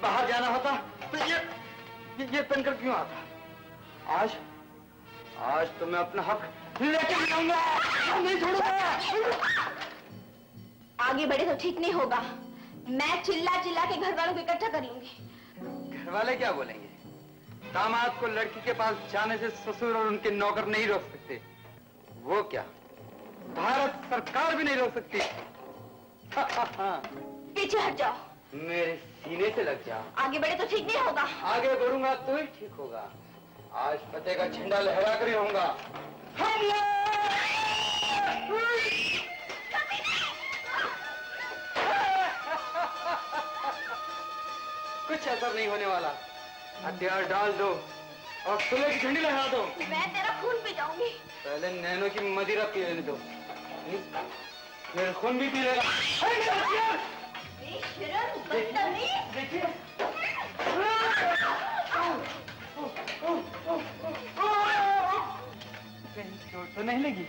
बाहर जाना होता तो ये पहनकर क्यों आता? आज तो मैं अपना हक लेके आऊंगा, नहीं छोड़ूंगा। आगे बढ़े तो ठीक नहीं होगा। मैं चिल्ला चिल्ला के घर वालों को इकट्ठा कर लूंगी। घर वाले क्या बोलेंगे? दामाद को लड़की के पास जाने से ससुर और उनके नौकर नहीं रोक सकते। वो क्या, भारत सरकार भी नहीं रोक सकती। पीछे हट जाओ। मेरे सीने से लग जाओ। आगे बढ़े तो ठीक नहीं होगा। आगे बढ़ूंगा तो ही ठीक होगा। आज पते का झंडा लहरा कर ही रहूंगा। कुछ असर नहीं होने वाला। हथियार डाल दो, और सुलह की झंडी लगा दो। मैं तेरा खून पी जाऊंगी। पहले नैनो की मदिरा पी लेने दो, फिर खून भी पी लेगा। बेशरम, बदतमीज। देखिए चोट तो नहीं लगी।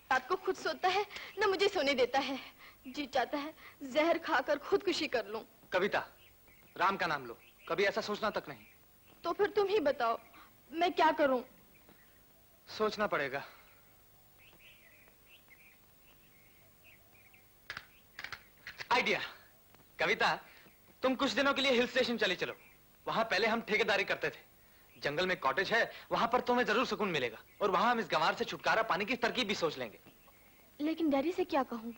रात को खुद सोता है न मुझे सोने देता है। जी चाहता है जहर खाकर खुदकुशी कर लूं। कविता, राम का नाम लो, कभी ऐसा सोचना तक नहीं। तो फिर तुम ही बताओ मैं क्या करूं? सोचना पड़ेगा। आइडिया। कविता, तुम कुछ दिनों के लिए हिल स्टेशन चली चलो। वहां पहले हम ठेकेदारी करते थे। जंगल में कॉटेज है, वहां पर तुम्हें जरूर सुकून मिलेगा। और वहां हम इस गंवार से छुटकारा पाने की तरकीब भी सोच लेंगे। लेकिन डैडी से क्या कहूं?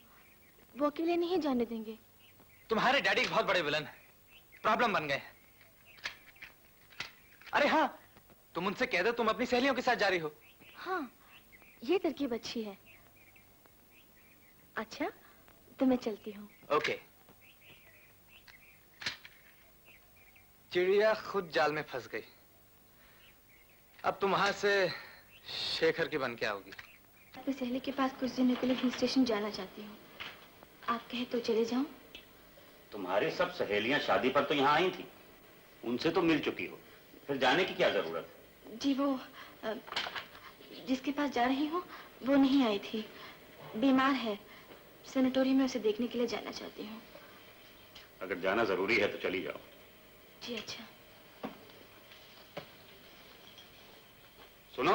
वो अकेले नहीं जाने देंगे। तुम्हारे डैडी एक बहुत बड़े विलन हैं, प्रॉब्लम बन गए हैं। अरे हाँ, तुम उनसे कह दो तुम अपनी सहेलियों के साथ जा रही हो। हाँ, ये तरकीब अच्छी है। अच्छा, तो मैं चलती हूँ। ओके। चिड़िया खुद जाल में फंस गई। अब तुम वहां से शेखर की बन के आओगी। अपनी सहेली के पास कुछ दिनों के लिए हिल स्टेशन जाना चाहती हूँ। आप कहे तो चले जाऊं? तुम्हारी सब सहेलियां शादी पर तो यहाँ आई थी, उनसे तो मिल चुकी हो, फिर जाने की क्या जरूरत है? जी वो जिसके पास जा रही हूँ वो नहीं आई थी, बीमार है। सेनेटोरियम में उसे देखने के लिए जाना चाहती हूँ। अगर जाना जरूरी है तो चली जाओ। जी अच्छा। सुनो,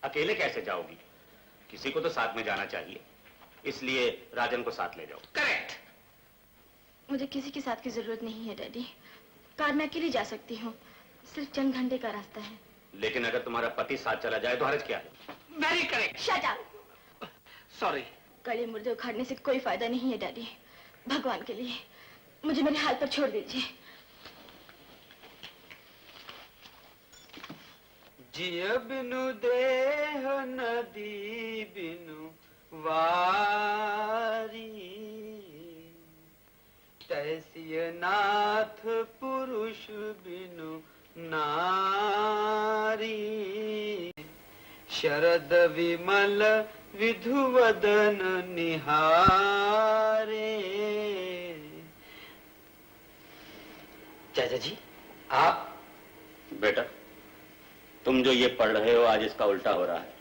अकेले कैसे जाओगी? किसी को तो साथ में जाना चाहिए, इसलिए राजन को साथ ले जाओ। करेक्ट। मुझे किसी के साथ की जरूरत नहीं है डैडी। कार में अकेली जा सकती हूँ, सिर्फ चंद घंटे का रास्ता है। लेकिन अगर तुम्हारा पति साथ चला जाए तो हर्ज क्या है? Very correct. Shut up. Sorry. गले मुर्दे उखाड़ने से कोई फायदा नहीं है डैडी। भगवान के लिए मुझे मेरे हाल पर छोड़ दीजिए। जिय बिनु देह नदी बिनु वारी, तैसिय नाथ पुरुष बिनु नारी। शरद विमल विधुवदन निहारे। चाचा जी, आप? बेटा, तुम जो ये पढ़ रहे हो आज इसका उल्टा हो रहा है।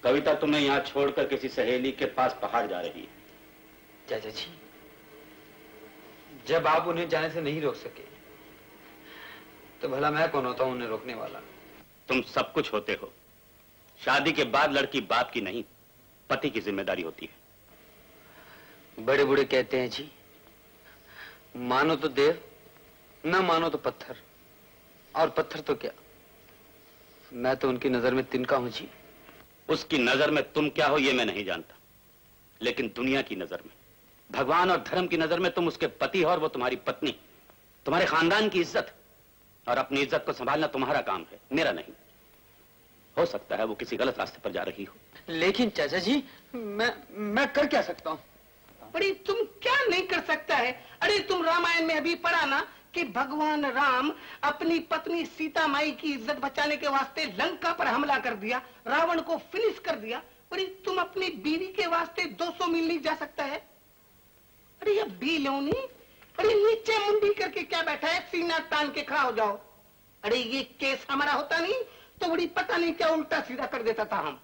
कविता तुम्हें यहाँ छोड़कर किसी सहेली के पास पहाड़ जा रही है। चाचा जी, जब आप उन्हें जाने से नहीं रोक सके तो भला मैं कौन होता हूं उन्हें रोकने वाला? तुम सब कुछ होते हो, शादी के बाद लड़की बाप की नहीं पति की जिम्मेदारी होती है। बड़े बूढ़े कहते हैं जी, मानो तो देव, न मानो तो पत्थर। और पत्थर तो क्या, मैं तो उनकी नजर में तिनका हूं जी। उसकी नजर में तुम क्या हो ये मैं नहीं जानता, लेकिन दुनिया की नजर में, भगवान और धर्म की नजर में तुम उसके पति हो और वो तुम्हारी पत्नी। तुम्हारे खानदान की इज्जत और अपनी इज्जत को संभालना तुम्हारा काम है, मेरा नहीं। हो सकता है वो किसी गलत रास्ते पर जा रही हो। लेकिन चाचा जी, मैं कर क्या सकता हूं? अरे तुम क्या नहीं कर सकता है? अरे तुम रामायण में अभी पढ़ा ना कि भगवान राम अपनी पत्नी सीता माई की इज्जत बचाने के वास्ते लंका पर हमला कर दिया, रावण को फिनिश कर दिया। अरे तुम अपनी बीवी के वास्ते 200 मील नहीं जा सकता है? अरे ये बीलोनी, अरे नीचे मुंडी करके क्या बैठा है? सीना तान के खड़ा हो जाओ। अरे ये केस हमारा होता नहीं तो बड़ी पता नहीं क्या उल्टा सीधा कर देता था हम।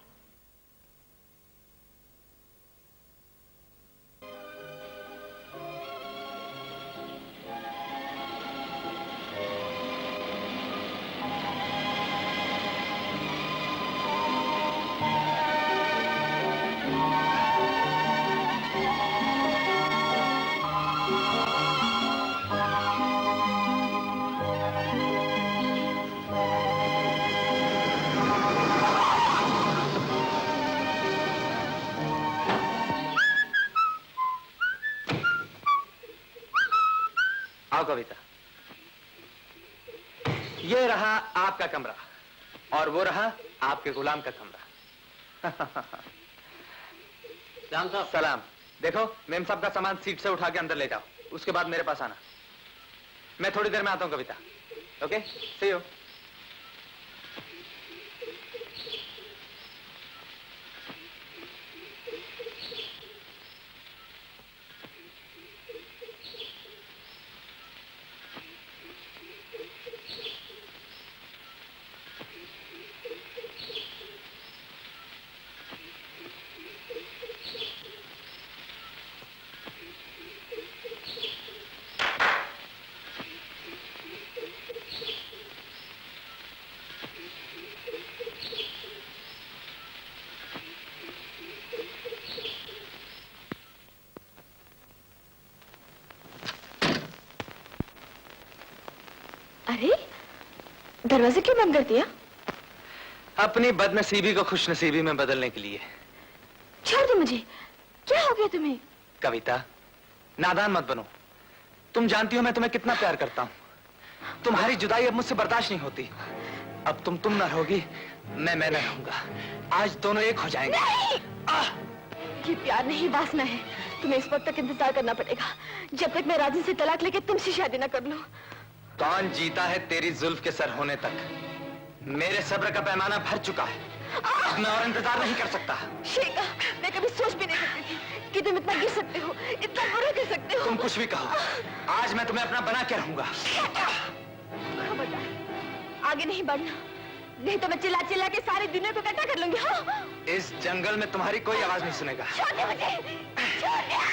आओ कविता। ये रहा आपका कमरा और वो रहा आपके गुलाम का कमरा। राम साहब। सलाम। देखो मेम साहब का सामान सीट से उठा के अंदर ले जाओ, उसके बाद मेरे पास आना। मैं थोड़ी देर में आता हूं कविता। Okay, C you. अरे दरवाजा क्यों बंद कर दिया? अपनी बदनसीबी को खुशनसीबी में बदलने के लिए। छोड़ दो मुझे। क्या हो गया तुम्हें? कविता, नादान मत बनो। तुम जानती हो मैं तुम्हें कितना प्यार करता हूं। तुम्हारी जुदाई अब मुझसे बर्दाश्त नहीं होती। अब तुम न रहोगी, मैं न रहूंगा। आज दोनों एक हो जाएंगे। ये प्यार नहीं, वासना है। तुम्हें इस वक्त तक इंतजार करना पड़ेगा जब तक मैं राजन से तलाक लेके तुमसे शादी न कर लूं। कौन जीता है तेरी जुल्फ के सर होने तक? मेरे सब्र का पैमाना भर चुका है। अब मैं और इंतजार नहीं कर सकता। शेखा, मैं कभी सोच भी नहीं सकती थी कि तुम इतना गिर सकते हो, इतना बुरा कर सकते हो। तुम कुछ भी कहो, आज मैं तुम्हें अपना बना के रहूंगा। खबरदार, आगे नहीं बढ़ना, नहीं तो मैं चिल्ला चिल्ला के सारी दुनिया को इकट्ठा कर लूंगी। हाँ? इस जंगल में तुम्हारी कोई आवाज नहीं सुनेगा। छोड़ दे मुझे, छोड़ दे। छोड़ दे।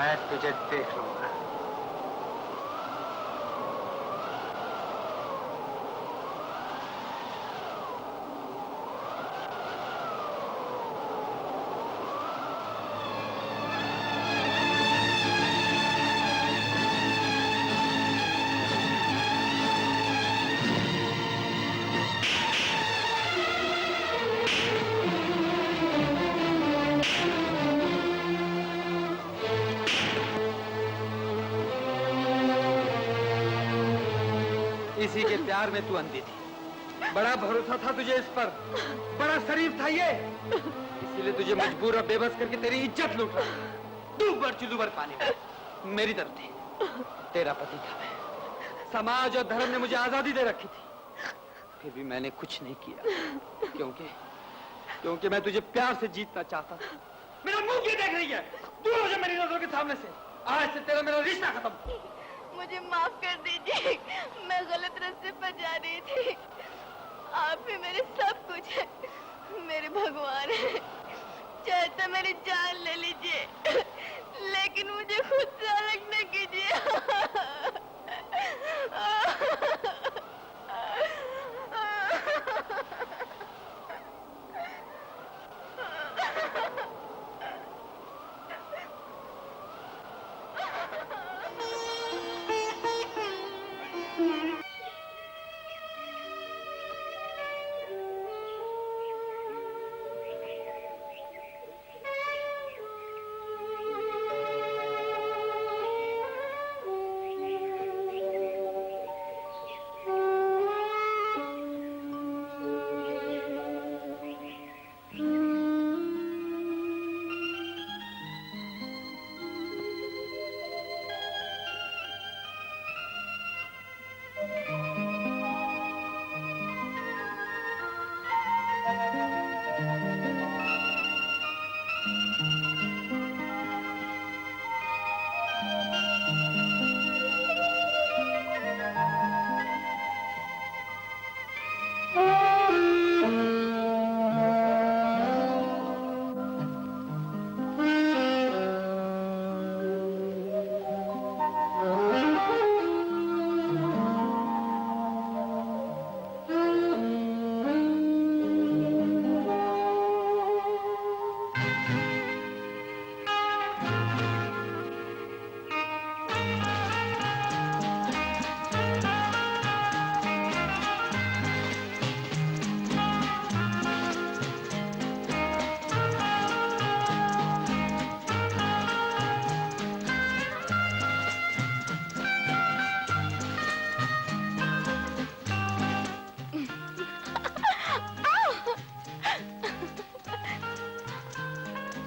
मैं तुझे देख लूंगा। इसी के प्यार में तू अंधी थी। बड़ा भरोसा था तुझे इस पर, बड़ा शरीफ था ये, इसीलिए तुझे मजबूर और बेबस करके तेरी इज्जत लूट रहा। डूब भर चुल्लू भर पानी में मेरी तरफ थी, तेरा पति था मैं। समाज और धर्म ने मुझे आजादी दे रखी थी, फिर भी मैंने कुछ नहीं किया, क्योंकि मैं तुझे प्यार से जीतना चाहता था। मेरा मुंह क्यों देख रही है? दूर हो जा मेरी नजरों के सामने से। आज से तेरा मेरा रिश्ता खत्म। मुझे माफ कर दीजिए, मैं गलत रास्ते पर जा रही थी। आप ही मेरे सब कुछ है, मेरे भगवान है। चाहे तो मेरी जान ले लीजिए, लेकिन मुझे खुद से अलग न कीजिए।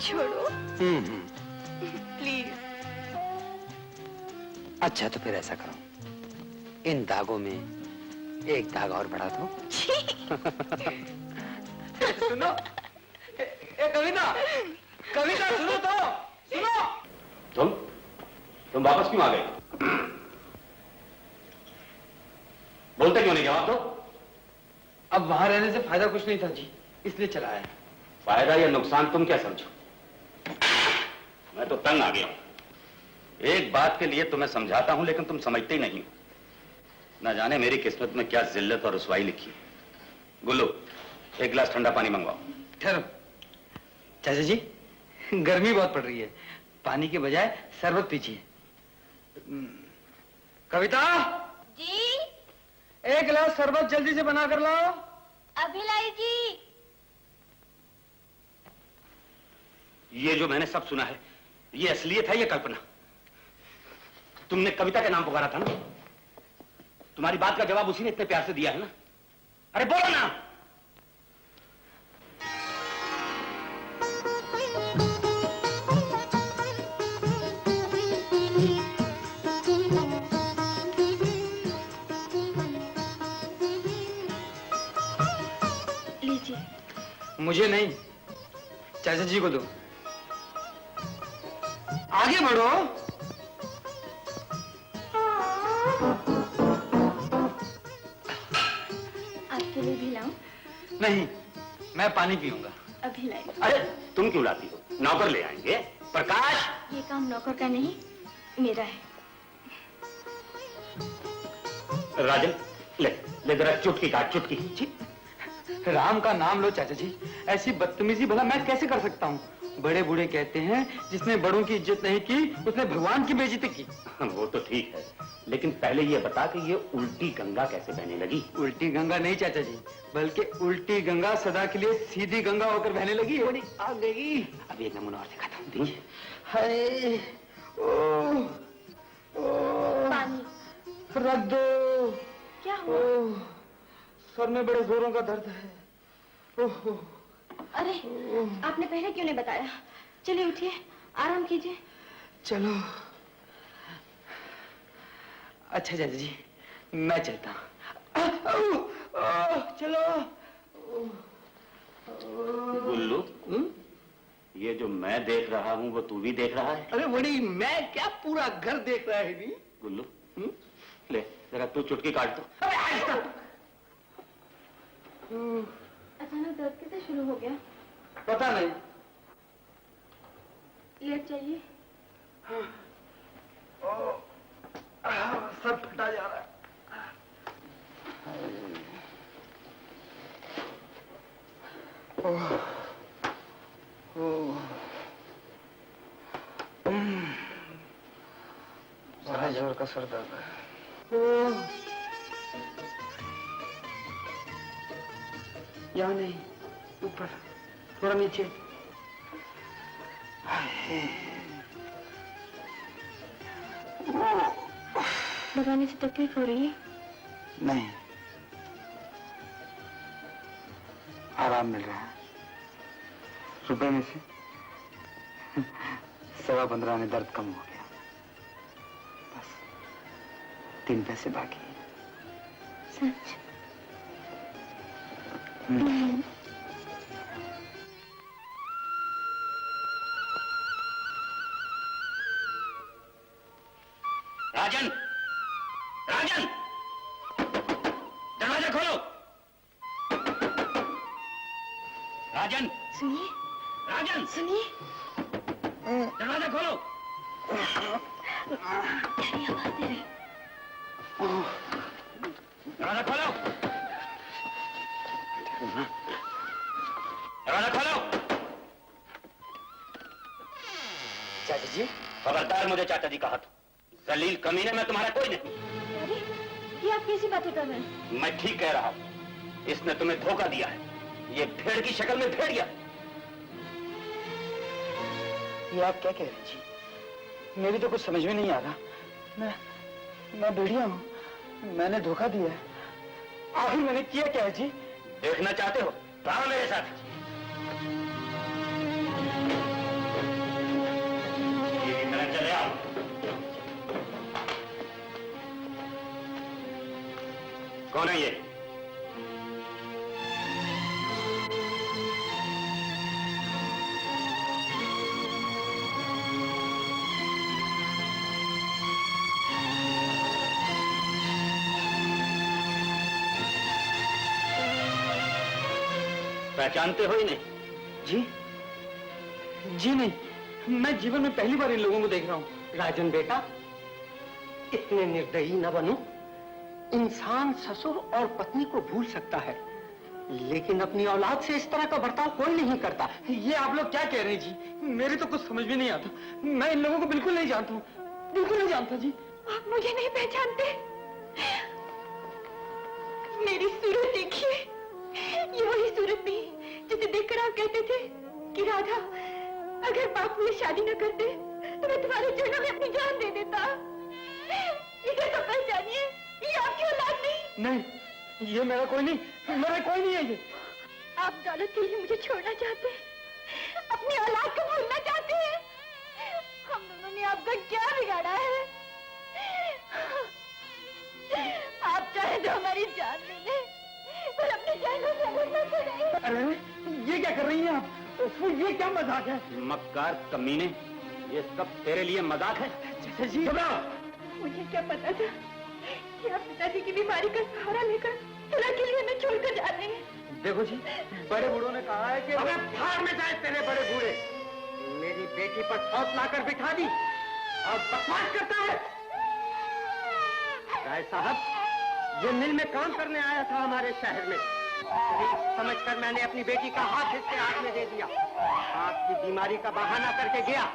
छोड़ो प्लीज। अच्छा तो फिर ऐसा करो, इन दागों में एक धागा और बढ़ा दो। सुनो, कविता, कविता सुनो तो, सुनो। तुम वापस क्यों आ गए? बोलते क्यों नहीं, जवाब दो। अब वहां रहने से फायदा कुछ नहीं था जी, इसलिए चला आया। फायदा या नुकसान तुम क्या समझो? मैं तो तंग आ गया हूं। एक बात के लिए तुम्हें समझाता हूं, लेकिन तुम समझते ही नहीं हो। न जाने मेरी किस्मत में क्या जिल्लत और रुसवाई लिखी है। गुल्लू, एक गिलास ठंडा पानी मंगवाओ। ठहरो चाचा जी, गर्मी बहुत पड़ रही है, पानी के बजाय शरबत पीजिए। कविता जी एक गिलास शरबत जल्दी से बना कर लाओ। अभी लाई जी। ये जो मैंने सब सुना है, ये असलियत है या कल्पना? तुमने कविता के नाम पुकारा था ना? तुम्हारी बात का जवाब उसी ने इतने प्यार से दिया है ना? अरे बोलो ना। लीजिए। मुझे नहीं, चाचा जी को दो। आगे बढ़ो। आपके लिए भी लाऊं? नहीं, मैं पानी पीऊंगा। अभी लाई। अरे तुम क्यों लाती हो? नौकर ले आएंगे। प्रकाश, ये काम नौकर का नहीं, मेरा है। राजन, ले जरा चुटकी काट, चुटकी। जी, राम का नाम लो चाचा जी, ऐसी बदतमीजी भला मैं कैसे कर सकता हूँ? बड़े बूढ़े कहते हैं जिसने बड़ों की इज्जत नहीं की उसने भगवान की बेइज्जती की। वो तो ठीक है, लेकिन पहले ये बता कि ये उल्टी गंगा कैसे बहने लगी? उल्टी गंगा नहीं चाचा जी, बल्कि उल्टी गंगा सदा के लिए सीधी गंगा होकर बहने लगी। आ गई। अब एक नमूना और दिखाता हूँ, दी। हाय, पानी। रख दो। क्या हुआ? सर में बड़े जोरों का दर्द है। ओह, अरे, आपने पहले क्यों नहीं बताया? चलिए उठिए, आराम कीजिए। चलो। अच्छा चाचा जी, मैं चलता हूँ। चलो। गुल्लू, ये जो मैं देख रहा हूँ वो तू भी देख रहा है? अरे बड़ी, मैं क्या पूरा घर देख रहा है? नहीं गुल्लू, ले जरा तू चुटकी काट दो। अरे आज तक अचानक दर्द कैसे शुरू हो गया? पता नहीं। लेट जाइए। सर फटा जा रहा है। बड़ा जोर का सर दर्द है। यहाँ नहीं, ऊपर, थोड़ा नीचे। लगाने से तकलीफ हो रही है? नहीं, आराम मिल रहा है। रुपए में से 15.25 में दर्द कम हो गया। बस 3 पैसे बाकी। सच? राजन, राजन, दरवाजा खोलो। राजन, सुनिए, राजन, सुनिए। दरवाजा खोलो। प्यारी आवाज दे रहे। दरवाजा खोलो। दरवाजा खोलो। चाचा जी, खबरदार मुझे चाचा जी कहा। जलील कमीने में तुम्हारा कोई नहीं। अरे, ये आप कैसी बातें कर रहे हैं? मैं ठीक कह रहा हूँ। इसने तुम्हें धोखा दिया है। ये भेड़ की शक्ल में भेड़िया। ये आप क्या कह रहे हैं जी? मेरी तो कुछ समझ में नहीं आ रहा। मैं भेड़िया हूँ, मैंने धोखा दिया है। आखिर मैंने किया क्या है जी? देखना चाहते हो तो आओ मेरे साथ। ये तरह चले आओ। कौन है ये? पहचानते हो ही नहीं? जी? जी नहीं, मैं जीवन में पहली बार इन लोगों को देख रहा हूँ। राजन बेटा, इतने निर्दयी न बनो। इंसान ससुर और पत्नी को भूल सकता है, लेकिन अपनी औलाद से इस तरह का बर्ताव कोई नहीं करता। ये आप लोग क्या कह रहे हैं जी? मेरी तो कुछ समझ में नहीं आता। मैं इन लोगों को बिल्कुल नहीं जानता हूँ, बिल्कुल नहीं जानता जी। आप मुझे नहीं पहचानते? मेरी सूरत देखिए, ये वही सूरत थी जिसे देखकर आप कहते थे कि राधा, अगर बाप मुझे शादी न करते तो मैं तुम्हारे चरणों में अपनी जान दे देता। इसे तो पहचानिए, ये आपकी औलाद नहीं। नहीं, ये मेरा कोई नहीं, मेरा कोई नहीं है ये। आप दौलत के लिए मुझे छोड़ना चाहते हैं, अपनी औलाद को भूलना चाहते हैं। हम दोनों ने आपका क्या बिगाड़ा है? आप चाहे तो हमारी जान ले लें, पर अपनी जान से अलग न करें। अरे ये क्या कर रही हैं आप? ये क्या मजाक है? मक्कार कमीने, ये सब तेरे लिए मजाक है? चाचा जी, मुझे क्या पता था कि आप पिताजी की बीमारी का सहारा लेकर सुलह के लिए हमें छोड़कर जा रहे देखो जी, बड़े बूढ़ों ने कहा है कि अबे फाड़ में जाए तेरे बड़े बूढ़े। मेरी बेटी बेटी पर खौफ लाकर बिठा दी और बकवास करता है। राय साहब, ये मिल में काम करने आया था हमारे शहर में। समझकर मैंने अपनी बेटी का हाथ इसके हाथ में दे दिया। आपकी बीमारी का बहाना करके गया।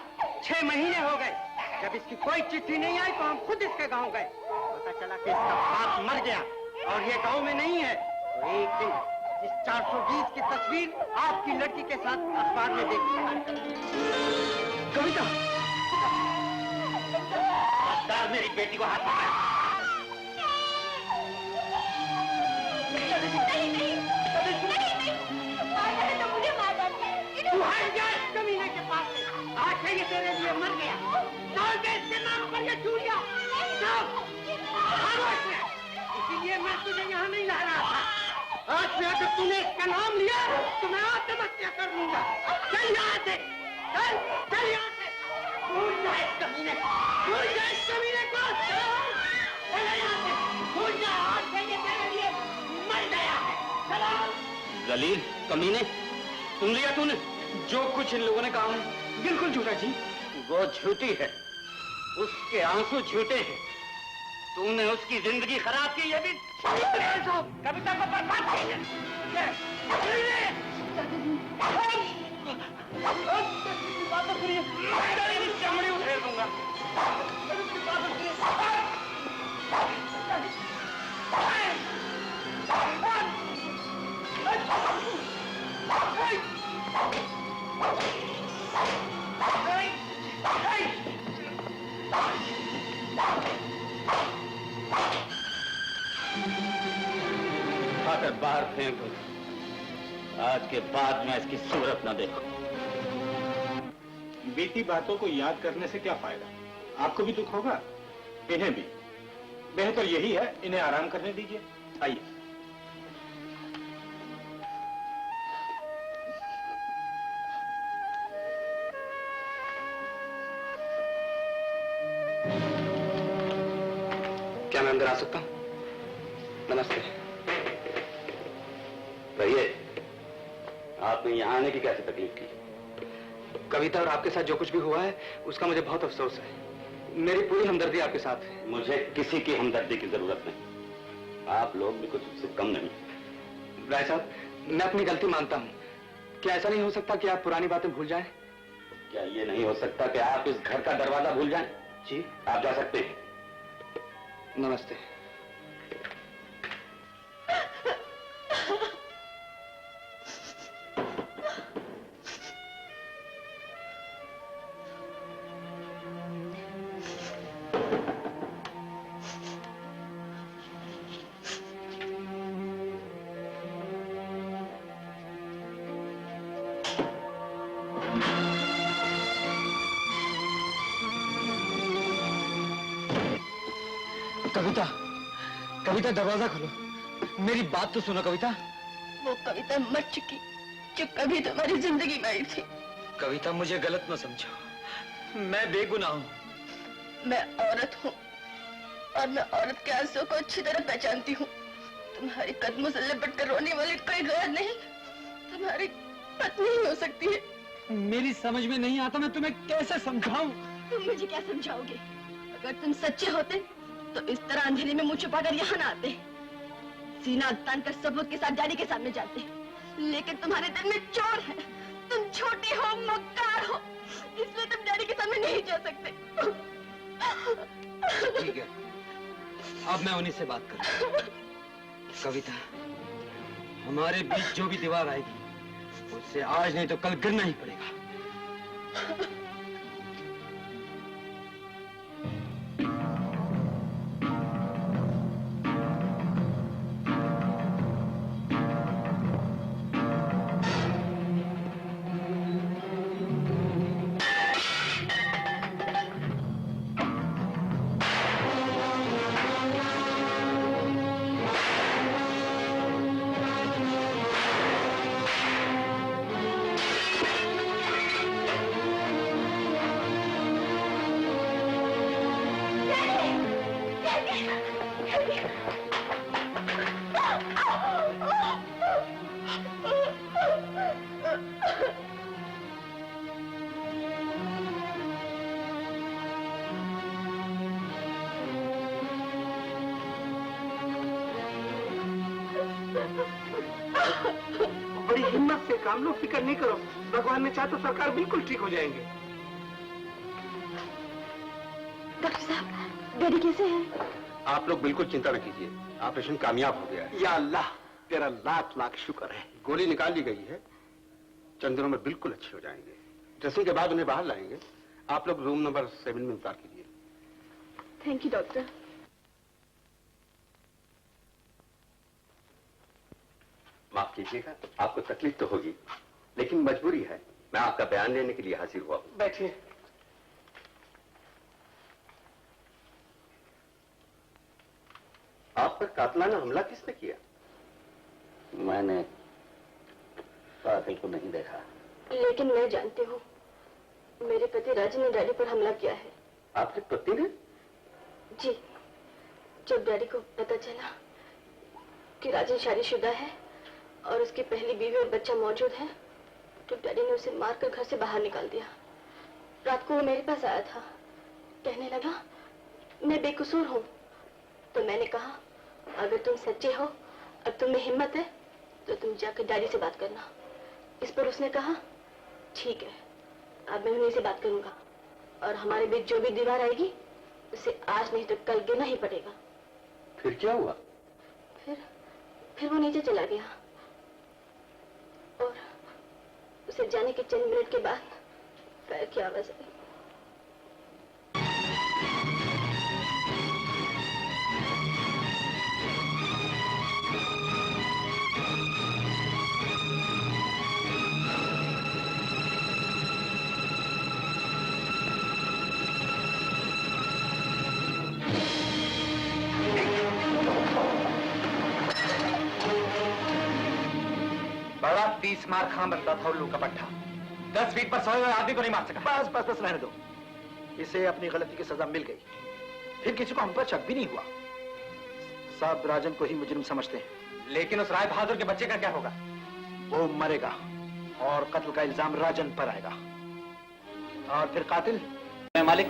6 महीने हो गए। जब इसकी कोई चिट्ठी नहीं आई तो हम खुद इसके गांव गए। पता चला कि इसका बाप मर गया और ये गांव में नहीं है। तो एक दिन इस 420 की तस्वीर आपकी लड़की के साथ अखबार में देखी। कविता, मेरी बेटी को हाथ लगाया। तू हट जा इस कमीने के पास से। आज से ये तेरे लिए मर गया। डाल दे इसके नाम पर ये चूड़ियां। इसीलिए मैं तुझे यहाँ नहीं ला रहा था। आज से अगर तूने इसका नाम लिया तो मैं आत्महत्या कर लूंगा। चल यहाँ से, चल चल यहाँ से। भूल जा इस कमीने, भूल जा इस कमीने को। चल यहाँ से, भूल जा। आज से ये तेरे लिए मर गया है। चलो। जलील, कमीने, सुन लिया तूने? जो कुछ इन लोगों ने कहा बिल्कुल झूठा जी। वो झूठी है, उसके आंसू झूठे हैं। तूने उसकी जिंदगी खराब की, ये भी कविता को बर्बाद कीजिए। चमड़ी उठेर दूंगा। खाकर बाहर फेंक दो। आज के बाद मैं इसकी सूरत न देखूं। बीती बातों को याद करने से क्या फायदा? आपको भी दुख होगा, इन्हें भी। बेहतर यही है, इन्हें आराम करने दीजिए। आइए। क्या मैं अंदर आ सकता हूँ? नमस्ते। रहिए, आपने यहाँ आने की कैसे तकलीफ की? कविता और आपके साथ जो कुछ भी हुआ है उसका मुझे बहुत अफसोस है। मेरी पूरी हमदर्दी आपके साथ है। मुझे किसी की हमदर्दी की जरूरत नहीं। आप लोग भी कुछ उससे कम नहीं। राय साहब, मैं अपनी गलती मानता हूँ। क्या ऐसा नहीं हो सकता कि आप पुरानी बातें भूल जाएं? क्या ये नहीं हो सकता कि आप इस घर का दरवाजा भूल जाएं? जी। आप जा सकते हैं। नमस्ते। कविता, कविता, दरवाजा खोलो। मेरी बात तो सुनो कविता। वो कविता मर चुकी जो कभी तुम्हारी जिंदगी में आई थी। कविता, मुझे गलत न समझो। मैं बेगुनाह हूँ। मैं औरत हूँ और मैं औरत के आंसू को अच्छी तरह पहचानती हूँ। तुम्हारे कदमों से लिपट कर रोने वाली कोई गैर नहीं तुम्हारी पत्नी ही हो सकती है। मेरी समझ में नहीं आता, मैं तुम्हें कैसे समझाऊं? तुम मुझे क्या समझाओगे? अगर तुम सच्चे होते तो इस तरह अंधेरे में मुंह छुपाकर यहाँ न आते। सीना तान कर सबूत के साथ डैडी के सामने जाते। लेकिन तुम्हारे दिल में चोर है। तुम छोटी हो, मक्कार हो, इसलिए तुम डैडी के सामने नहीं जा सकते। ठीक है, अब मैं उन्हीं से बात करूं। कविता, हमारे बीच जो भी दीवार आएगी उससे आज नहीं तो कल गिरना ही पड़ेगा। हिम्मत से काम लो, फिक्र नहीं करो। भगवान ने चाहा तो सरकार बिल्कुल ठीक हो जाएंगे। डॉक्टर साहब, डैडी कैसे हैं? आप लोग बिल्कुल चिंता न कीजिए, ऑपरेशन कामयाब हो गया है। या अल्लाह, तेरा लाख लाख शुक्र है। गोली निकाल ली गई है, चंद दिनों में बिल्कुल अच्छे हो जाएंगे। ड्रेसिंग के बाद उन्हें बाहर लाएंगे। आप लोग रूम नंबर 7 में इंतजार कीजिए। Thank you doctor. माफ कीजिएगा, आपको तकलीफ तो होगी, लेकिन मजबूरी है। मैं आपका बयान लेने के लिए हाजिर हुआ हूं। बैठिए। आप पर कातलाना हमला किसने किया? मैंने कातिल को नहीं देखा। लेकिन मैं जानती हूँ, मेरे पति राजन ने डैडी पर हमला किया है। आपके पति ने? जी, जब डैडी को पता चला कि राजन शादीशुदा है और उसकी पहली बीवी और बच्चा मौजूद है, तो डैडी ने उसे मारकर घर से बाहर निकाल दिया। रात को वो मेरे पास आया था, कहने लगा मैं बेकसूर हूँ। तो मैंने कहा अगर तुम सच्चे हो और तुम में हिम्मत है तो तुम जाकर डैडी से बात करना। इस पर उसने कहा ठीक है, अब मैं उन्हीं से बात करूंगा और हमारे बीच जो भी दीवार आएगी उसे आज नहीं तो कल गिरना ही पड़ेगा। फिर क्या हुआ? फिर वो नीचे चला गया और उसे जाने के चंद मिनट के बाद पैर की आवाज आई। बड़ा 30 मार खां बनता था उल्लू का पट्टा। 10 फीट पर सोए हुए आदमी को नहीं मार सका। बस बस बस रहने दो, इसे अपनी गलती की सजा मिल गई, फिर किसी को हम पर शक भी नहीं हुआ। साहब राजन को ही मुजरिम समझते हैं। लेकिन उस राय बहादुर के बच्चे का क्या होगा? वो मरेगा और कत्ल का इल्जाम राजन पर आएगा। और फिर कातिल? मालिक,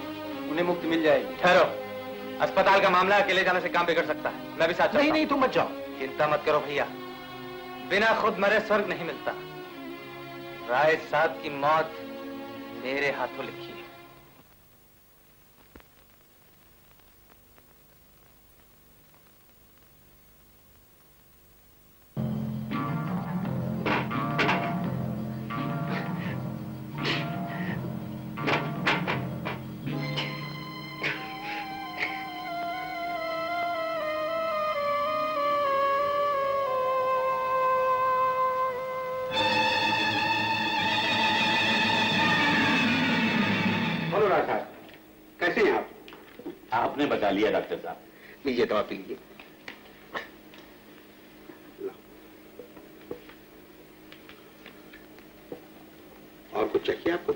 उन्हें मुक्ति मिल जाएगी। ठहरो, अस्पताल का मामला अकेले जाने से काम बिगड़ सकता है। मैं भी साथ चलता हूं। नहीं तुम मत जाओ। चिंता मत करो भैया, बिना खुद मरे स्वर्ग नहीं मिलता। राय साहब की मौत मेरे हाथों लिखी है। कैसे हैं आप? आपने बचा लिया डॉक्टर साहब। लीजिए दवा पी लीजिए। और कुछ चाहिए आपको?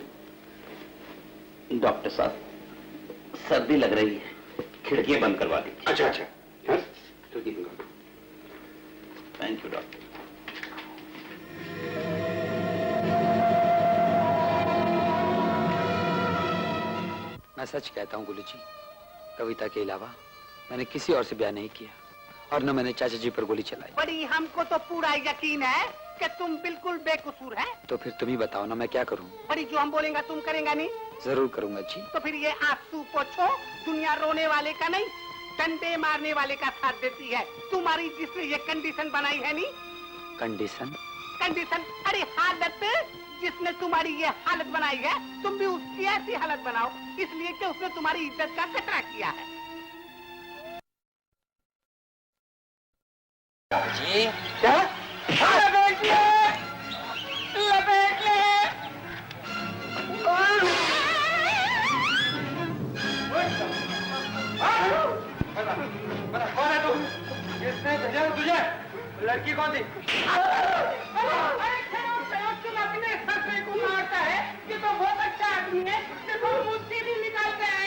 डॉक्टर साहब, सर्दी लग रही है, खिड़कियां बंद करवा दीजिए। अच्छा अच्छा, हाँ? तो जी बिल्कुल। Thank you doctor. मैं सच कहता हूँ गुलू जी, कविता के अलावा मैंने किसी और से ब्याह नहीं किया और न मैंने चाचा जी पर गोली चलाई। बड़ी हमको तो पूरा यकीन है कि तुम बिल्कुल बेकसूर है। तो फिर तुम ही बताओ ना, मैं क्या करूँ? बड़ी जो हम बोलेंगे तुम करेंगा नहीं? जरूर करूंगा जी। तो फिर ये आंसू पोछो, दुनिया रोने वाले का नहीं डंडे मारने वाले का साथ देती है। तुम्हारी जिसने ये कंडीशन बनाई है नहीं, कंडीशन? कंडीशन अरे हालत, जिसने तुम्हारी ये हालत बनाई है तुम भी उसकी ऐसी हालत बनाओ, इसलिए कि उसने तुम्हारी इज्जत का खतरा किया है। जी क्या? लपेट ले, लपेट ले। कौन है तू? किसने भेजा तुझे? लड़की कौन थी? तुम अपने ससुर को मारता है कि तो बहुत अच्छा आदमी है, देखो मुझसे भी निकालते हैं।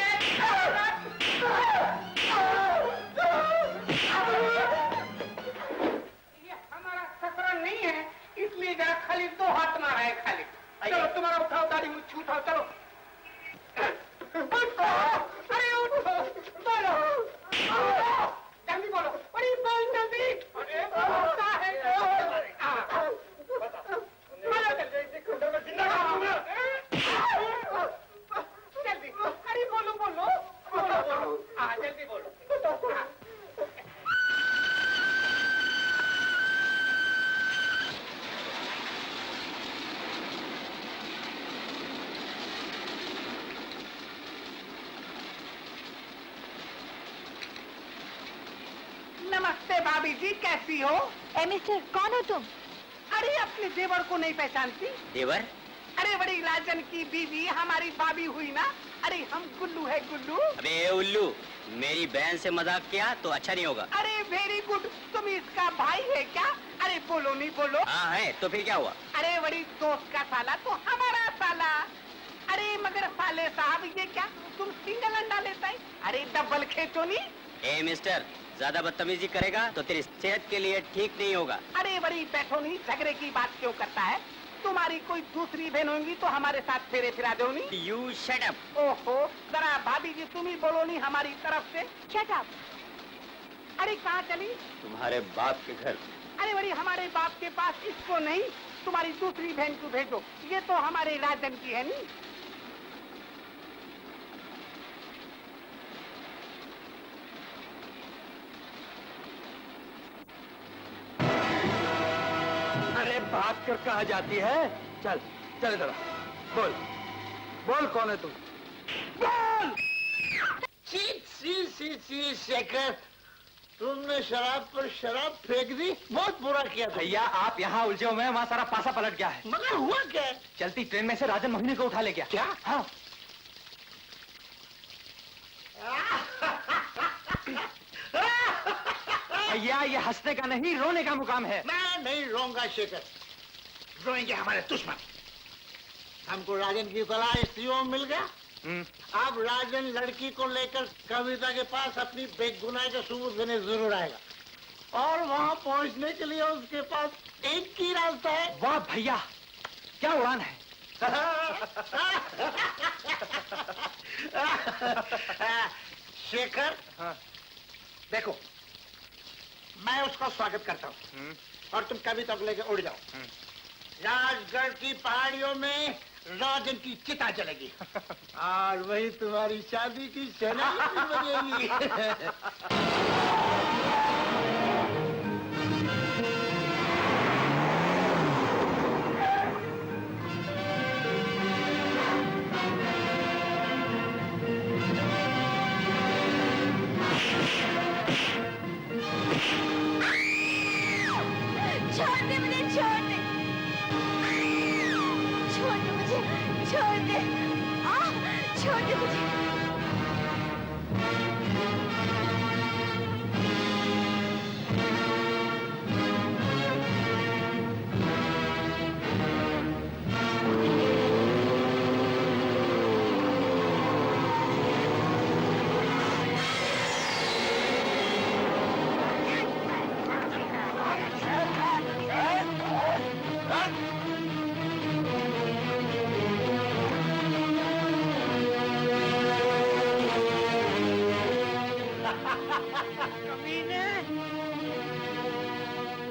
ये हमारा ससुर नहीं है, इसलिए जरा खाली 2 हाथ मारा है खाली। चलो तुम्हारा उठाओ, दाढ़ी मुझे उठाओ, चलो। उठो, अरे उठो, बोलो, जल्दी बोलो, अरे बोल जल्दी। अरे बोलता है। नमस्ते भाभी जी, कैसी हो? ए मिस्टर, कौन हो तुम? अरे अपने देवर को नहीं पहचानती? देवर? अरे बड़ी राजन की बीवी हमारी भाभी हुई ना। अरे हम गुल्लू है गुल्लू। अबे उल्लू, मेरी बहन से मजाक किया तो अच्छा नहीं होगा। अरे वेरी गुड, तुम इसका भाई है क्या? अरे बोलो नहीं बोलो। हाँ है, तो फिर क्या हुआ? अरे बड़ी दोस्त का साला तो हमारा साला। अरे मगर साले साहब ये क्या, तुम सिंगल अंडा लेता है? अरे डबल खेचो नहीं। ए मिस्टर, ज्यादा बदतमीजी करेगा तो तेरी सेहत के लिए ठीक नहीं होगा। अरे बड़ी बैठो नहीं, झगड़े की बात क्यों करता है? तुम्हारी कोई दूसरी बहन होंगी तो हमारे साथ फेरे फिरा दो नहीं। You shut up. ओहो, जरा भाभी जी तुम ही बोलो नहीं हमारी तरफ से। Shut up. अरे कहाँ चली? तुम्हारे बाप के घर। अरे बड़ी हमारे बाप के पास इसको नहीं, तुम्हारी दूसरी बहन को भेजो, ये तो हमारे राजन की है नहीं। अरे भाग कर कहा जाती है? चल चल इधर आ। बोल बोल कौन है तू? बोल। सी शेखर, तुमने शराब पर शराब फेंक दी, बहुत बुरा किया भैया आप यहाँ उलझे हुए हैं, वहाँ सारा पासा पलट गया है। मगर हुआ क्या? चलती ट्रेन में से राजन मोहिनी को उठा ले गया। क्या? हाँ। भैया ये हंसने का नहीं, रोने का मुकाम है। मैं नहीं रोऊंगा शेखर, रोएंगे हमारे दुश्मन। हमको राजन की तलाश स्त्रियों में मिल गया। अब राजन लड़की को लेकर कविता के पास अपनी बेगुनाही का सबूत देने जरूर आएगा, और वहाँ पहुँचने के लिए उसके पास एक ही रास्ता है। वाह भैया, क्या उड़ान है। शेखर, देखो मैं उसका स्वागत करता हूँ और तुम कविता को लेकर उड़ जाओ। राजगढ़ की पहाड़ियों में राजन की चिता जलेगी और वही तुम्हारी शादी की शनाख्त बनेगी। छोड़ दे मुझे, छोड़ दे, छोड़ दे मुझे, छोड़ दे, छोड़ दे मुझे।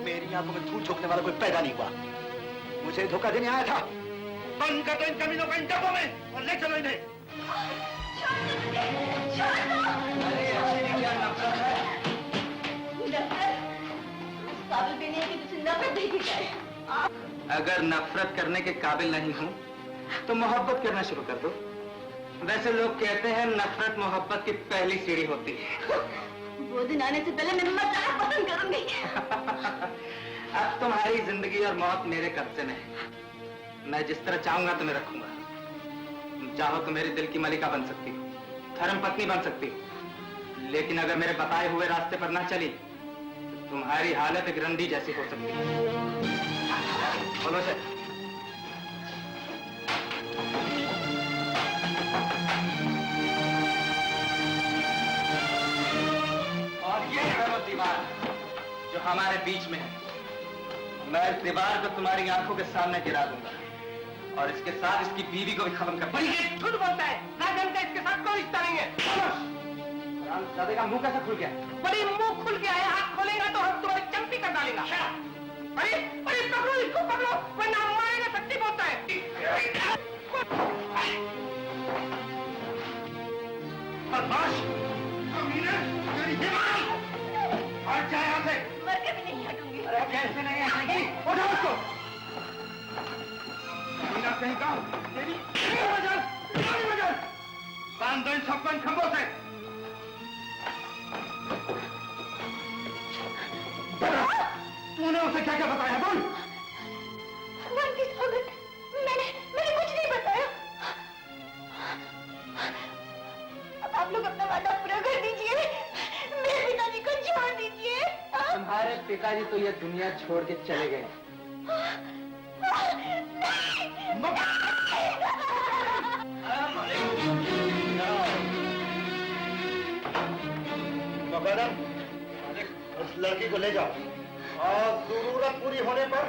मेरी आंखों में धूल झोंकने वाला कोई पैदा नहीं हुआ, मुझे धोखा देने आया था। बंद कर दो इन कमीनों को इन डब्बों में और ले चलो इन्हें। काबिल भी नहीं है कि तुझे नफरत देखी जाए। अगर नफरत करने के काबिल नहीं हूँ तो मोहब्बत करना शुरू कर दो। वैसे लोग कहते हैं नफरत मोहब्बत की पहली सीढ़ी होती है। वो दिन आने से पहले मैं मर जाना पसंद करूंगी। अब तुम्हारी जिंदगी और मौत मेरे कब्जे में है। मैं जिस तरह चाहूंगा तुम्हें रखूंगा। तुम चाहो तो मेरे दिल की मलिका बन सकती हो, धर्म पत्नी बन सकती हो, लेकिन अगर मेरे बताए हुए रास्ते पर ना चली तो तुम्हारी हालत एक रंडी जैसी हो सकती है। बोलो से। और ये है वो दीवार जो हमारे बीच में है। मैं इस दीवार को तुम्हारी आंखों के सामने गिरा दूंगा और इसके साथ इसकी बीवी को भी खत्म कर दूंगा। ये झूठ बोलता है, राजन का इसके साथ कोई रिश्ता नहीं है। दादे का मुंह कैसे खुल गया? बड़ी मुंह खुल गया है, हाथ खोलेगा तो हम तुम्हारी चमटी कर डालेगा। अरे अरे पकड़ो इसको, पकड़ो वरना हम मारेगा। सच्ची बोलता है। बदमाश, कमीने, तेरी हिम्मत! हट जा यहाँ से। मर के भी नहीं हटूंगी। अरे कैसे नहीं हटेगी? उठाओ उसको। कमीना कहीं का, तेरी वजह, बांध दो इन सबको इन खंभों से। क्या बताया? बोल। भगवान की सौगंध, मैंने कुछ नहीं बताया। अब आप लोग अपना वादा पूरा कर दीजिए, मेरे पिताजी को छोड़ दीजिए। तुम्हारे पिताजी तो ये दुनिया छोड़ के चले गए। मुकद्दम, उस लड़की को ले जाओ और जरूरत पूरी होने पर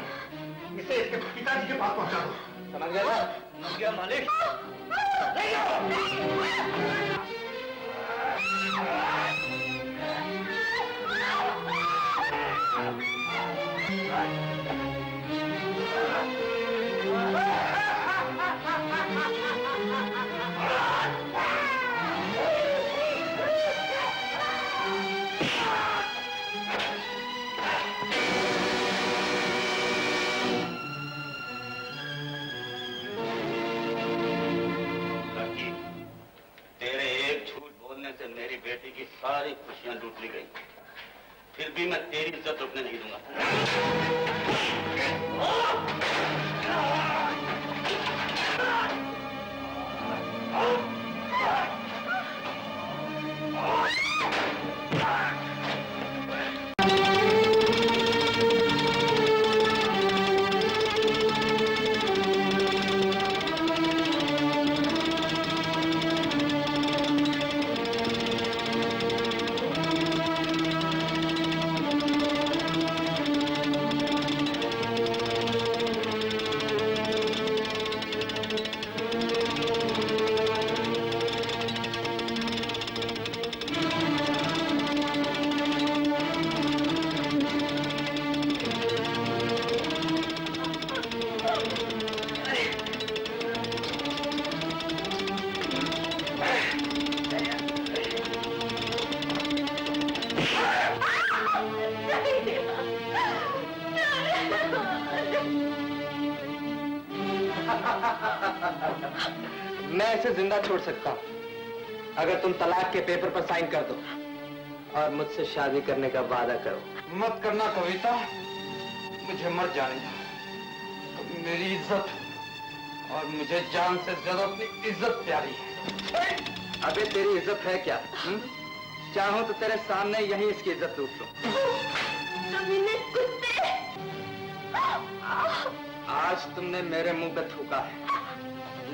इसे इसके पिताजी के पास पहुंचा दो। समझ गया ना? समझ गया मालिक। ले जाओ। लड़की, तेरे एक झूठ बोलने से मेरी बेटी की सारी खुशियां लूट ली गई। फिर भी मैं तेरी इज्जत रुकने नहीं दूंगा। मैं इसे जिंदा छोड़ सकता हूँ अगर तुम तलाक के पेपर पर साइन कर दो और मुझसे शादी करने का वादा करो। मत करना कविता, मुझे मर जाने दो। मेरी इज्जत और मुझे जान से ज्यादा अपनी इज्जत प्यारी है। अबे तेरी इज्जत है क्या? चाहूं तो तेरे सामने यहीं इसकी इज्जत लूट लूं। आज तुमने मेरे मुंह पे थूका है,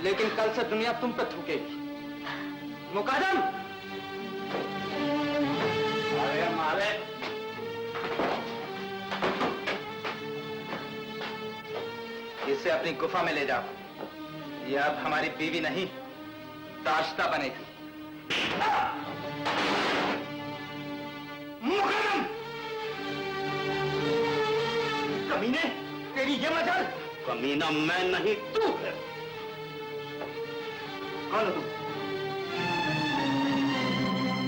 लेकिन कल से दुनिया तुम पे थूकेगी। मुकद्दम! अरे मारे! इसे अपनी गुफा में ले जाओ। ये अब हमारी बीवी नहीं, दाश्ता बनेगी। मुकद्दम! कमीने, तेरी ये मजाल! कमीना मैं नहीं, तू है। कौन हो तुम?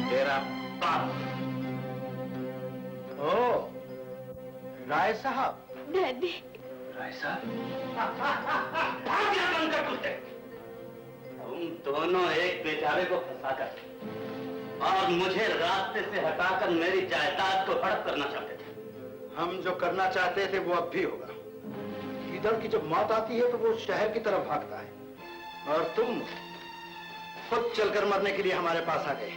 तेरा बाप। ओ, राय साहब। डैडी, राय साहब? क्या बनकर तुझे? तुम दोनों एक बेचारे को फंसाकर और मुझे रास्ते से हटाकर मेरी जायदाद को हड़प करना चाहते थे। हम जो करना चाहते थे वो अब भी होगा। इधर की जब मौत आती है तो वो शहर की तरफ भागता है और तुम खुद चलकर मरने के लिए हमारे पास आ गए।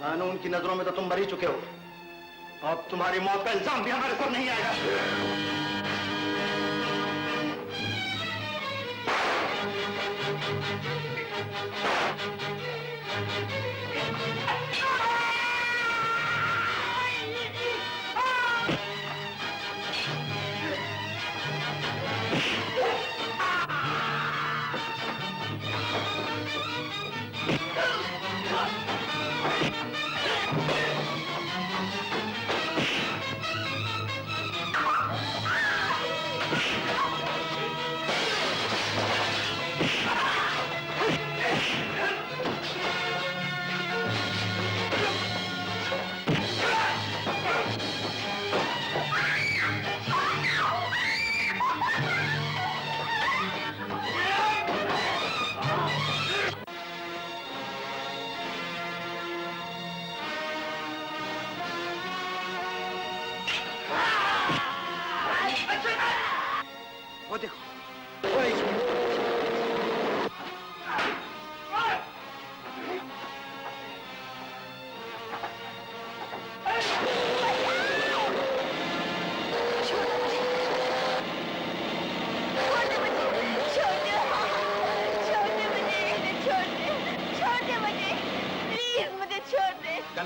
कानून की नजरों में तो तुम मर ही चुके हो। अब तुम्हारी मौत का इल्जाम भी हमारे सर नहीं आएगा।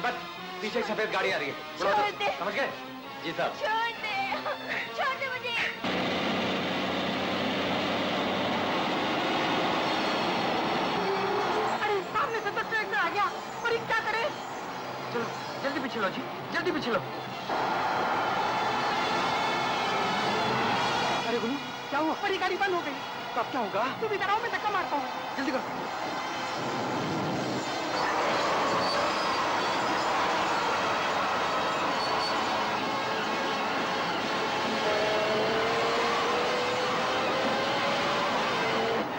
संपत, पीछे एक सफेद गाड़ी आ रही है। छोड़ दे। समझ गए? जी साहब। छोड़ दे मुझे। अरे सामने से तो ट्रेन में आ गया, और क्या करे? चलो जल्दी पीछे लो जी, जल्दी पीछे लो। अरे गुरु, क्या हुआ? बड़ी गाड़ी बंद हो गई। तो अब क्या होगा? तुम इधर आओ, मैं धक्का मारता हूँ। जल्दी करो।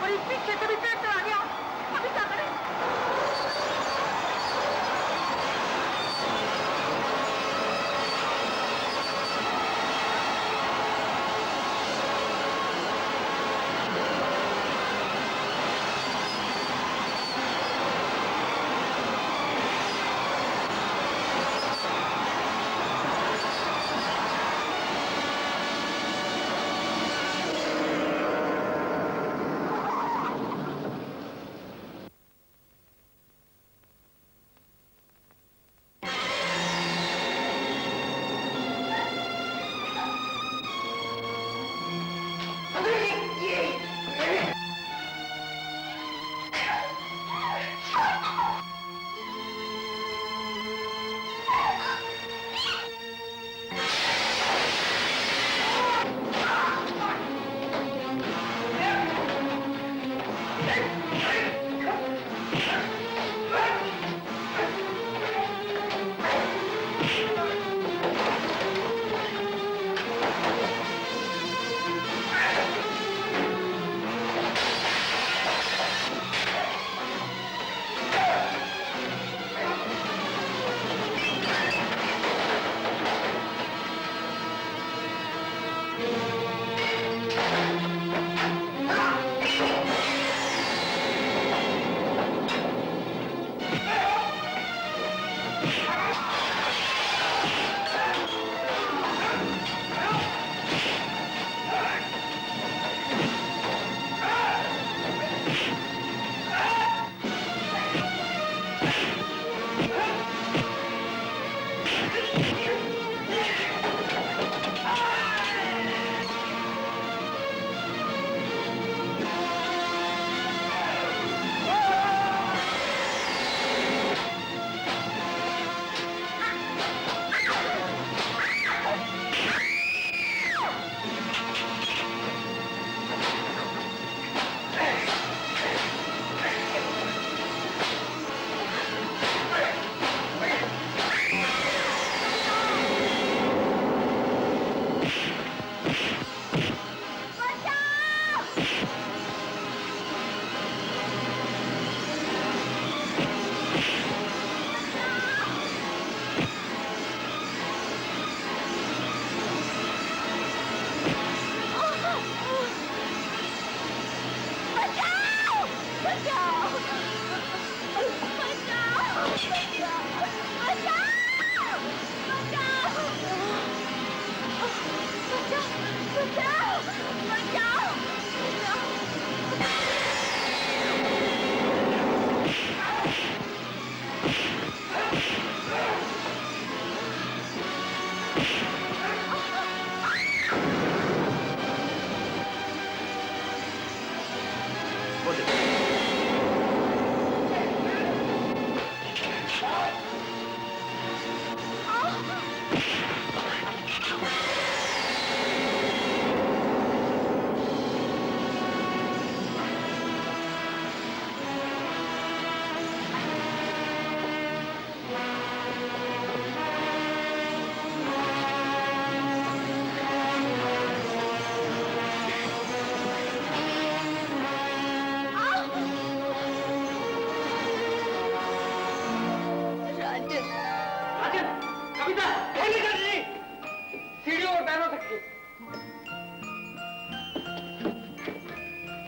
और पीछे से भी ट्रैक्टर आ गया, अभी क्या करें?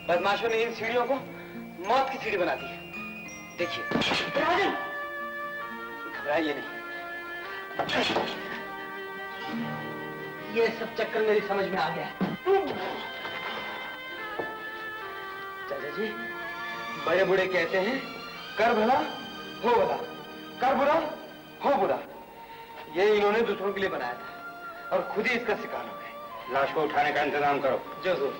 बदमाशों ने इन सीढ़ियों को मौत की सीढ़ी बना दी है। देखिए राजन, घबराइए नहीं। ये सब चक्कर मेरी समझ में आ गया है। चाचा जी, बड़े बूढ़े कहते हैं कर भला हो भला, कर बुरा हो बुरा, ये इन्होंने दूसरों के लिए बनाया था और खुद ही इसका शिकार हो गए। लाश को उठाने का इंतजाम करो। जरूर।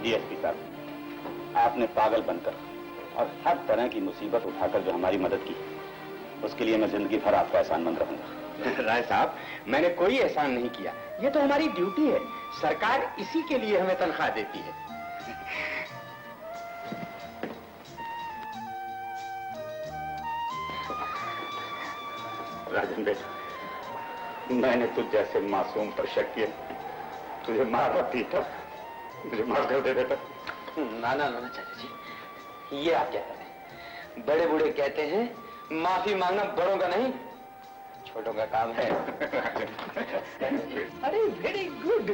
डीएसपी साहब, आपने पागल बनकर और हर तरह की मुसीबत उठाकर जो हमारी मदद की, उसके लिए मैं जिंदगी भर आपका एहसानमंद रहूंगा। राय साहब, मैंने कोई एहसान नहीं किया, ये तो हमारी ड्यूटी है। सरकार इसी के लिए हमें तनख्वाह देती है। राजन बेटा, मैंने तुझ जैसे मासूम पर शक किया, तुझे मारा पीटा, मुझे मार कर दे बेटा। ना ना ना चाचा जी, ये आप क्या कर रहे हैं? बड़े बूढ़े कहते हैं माफी मांगना बड़ों का नहीं, छोटों का काम है। अरे वेरी गुड।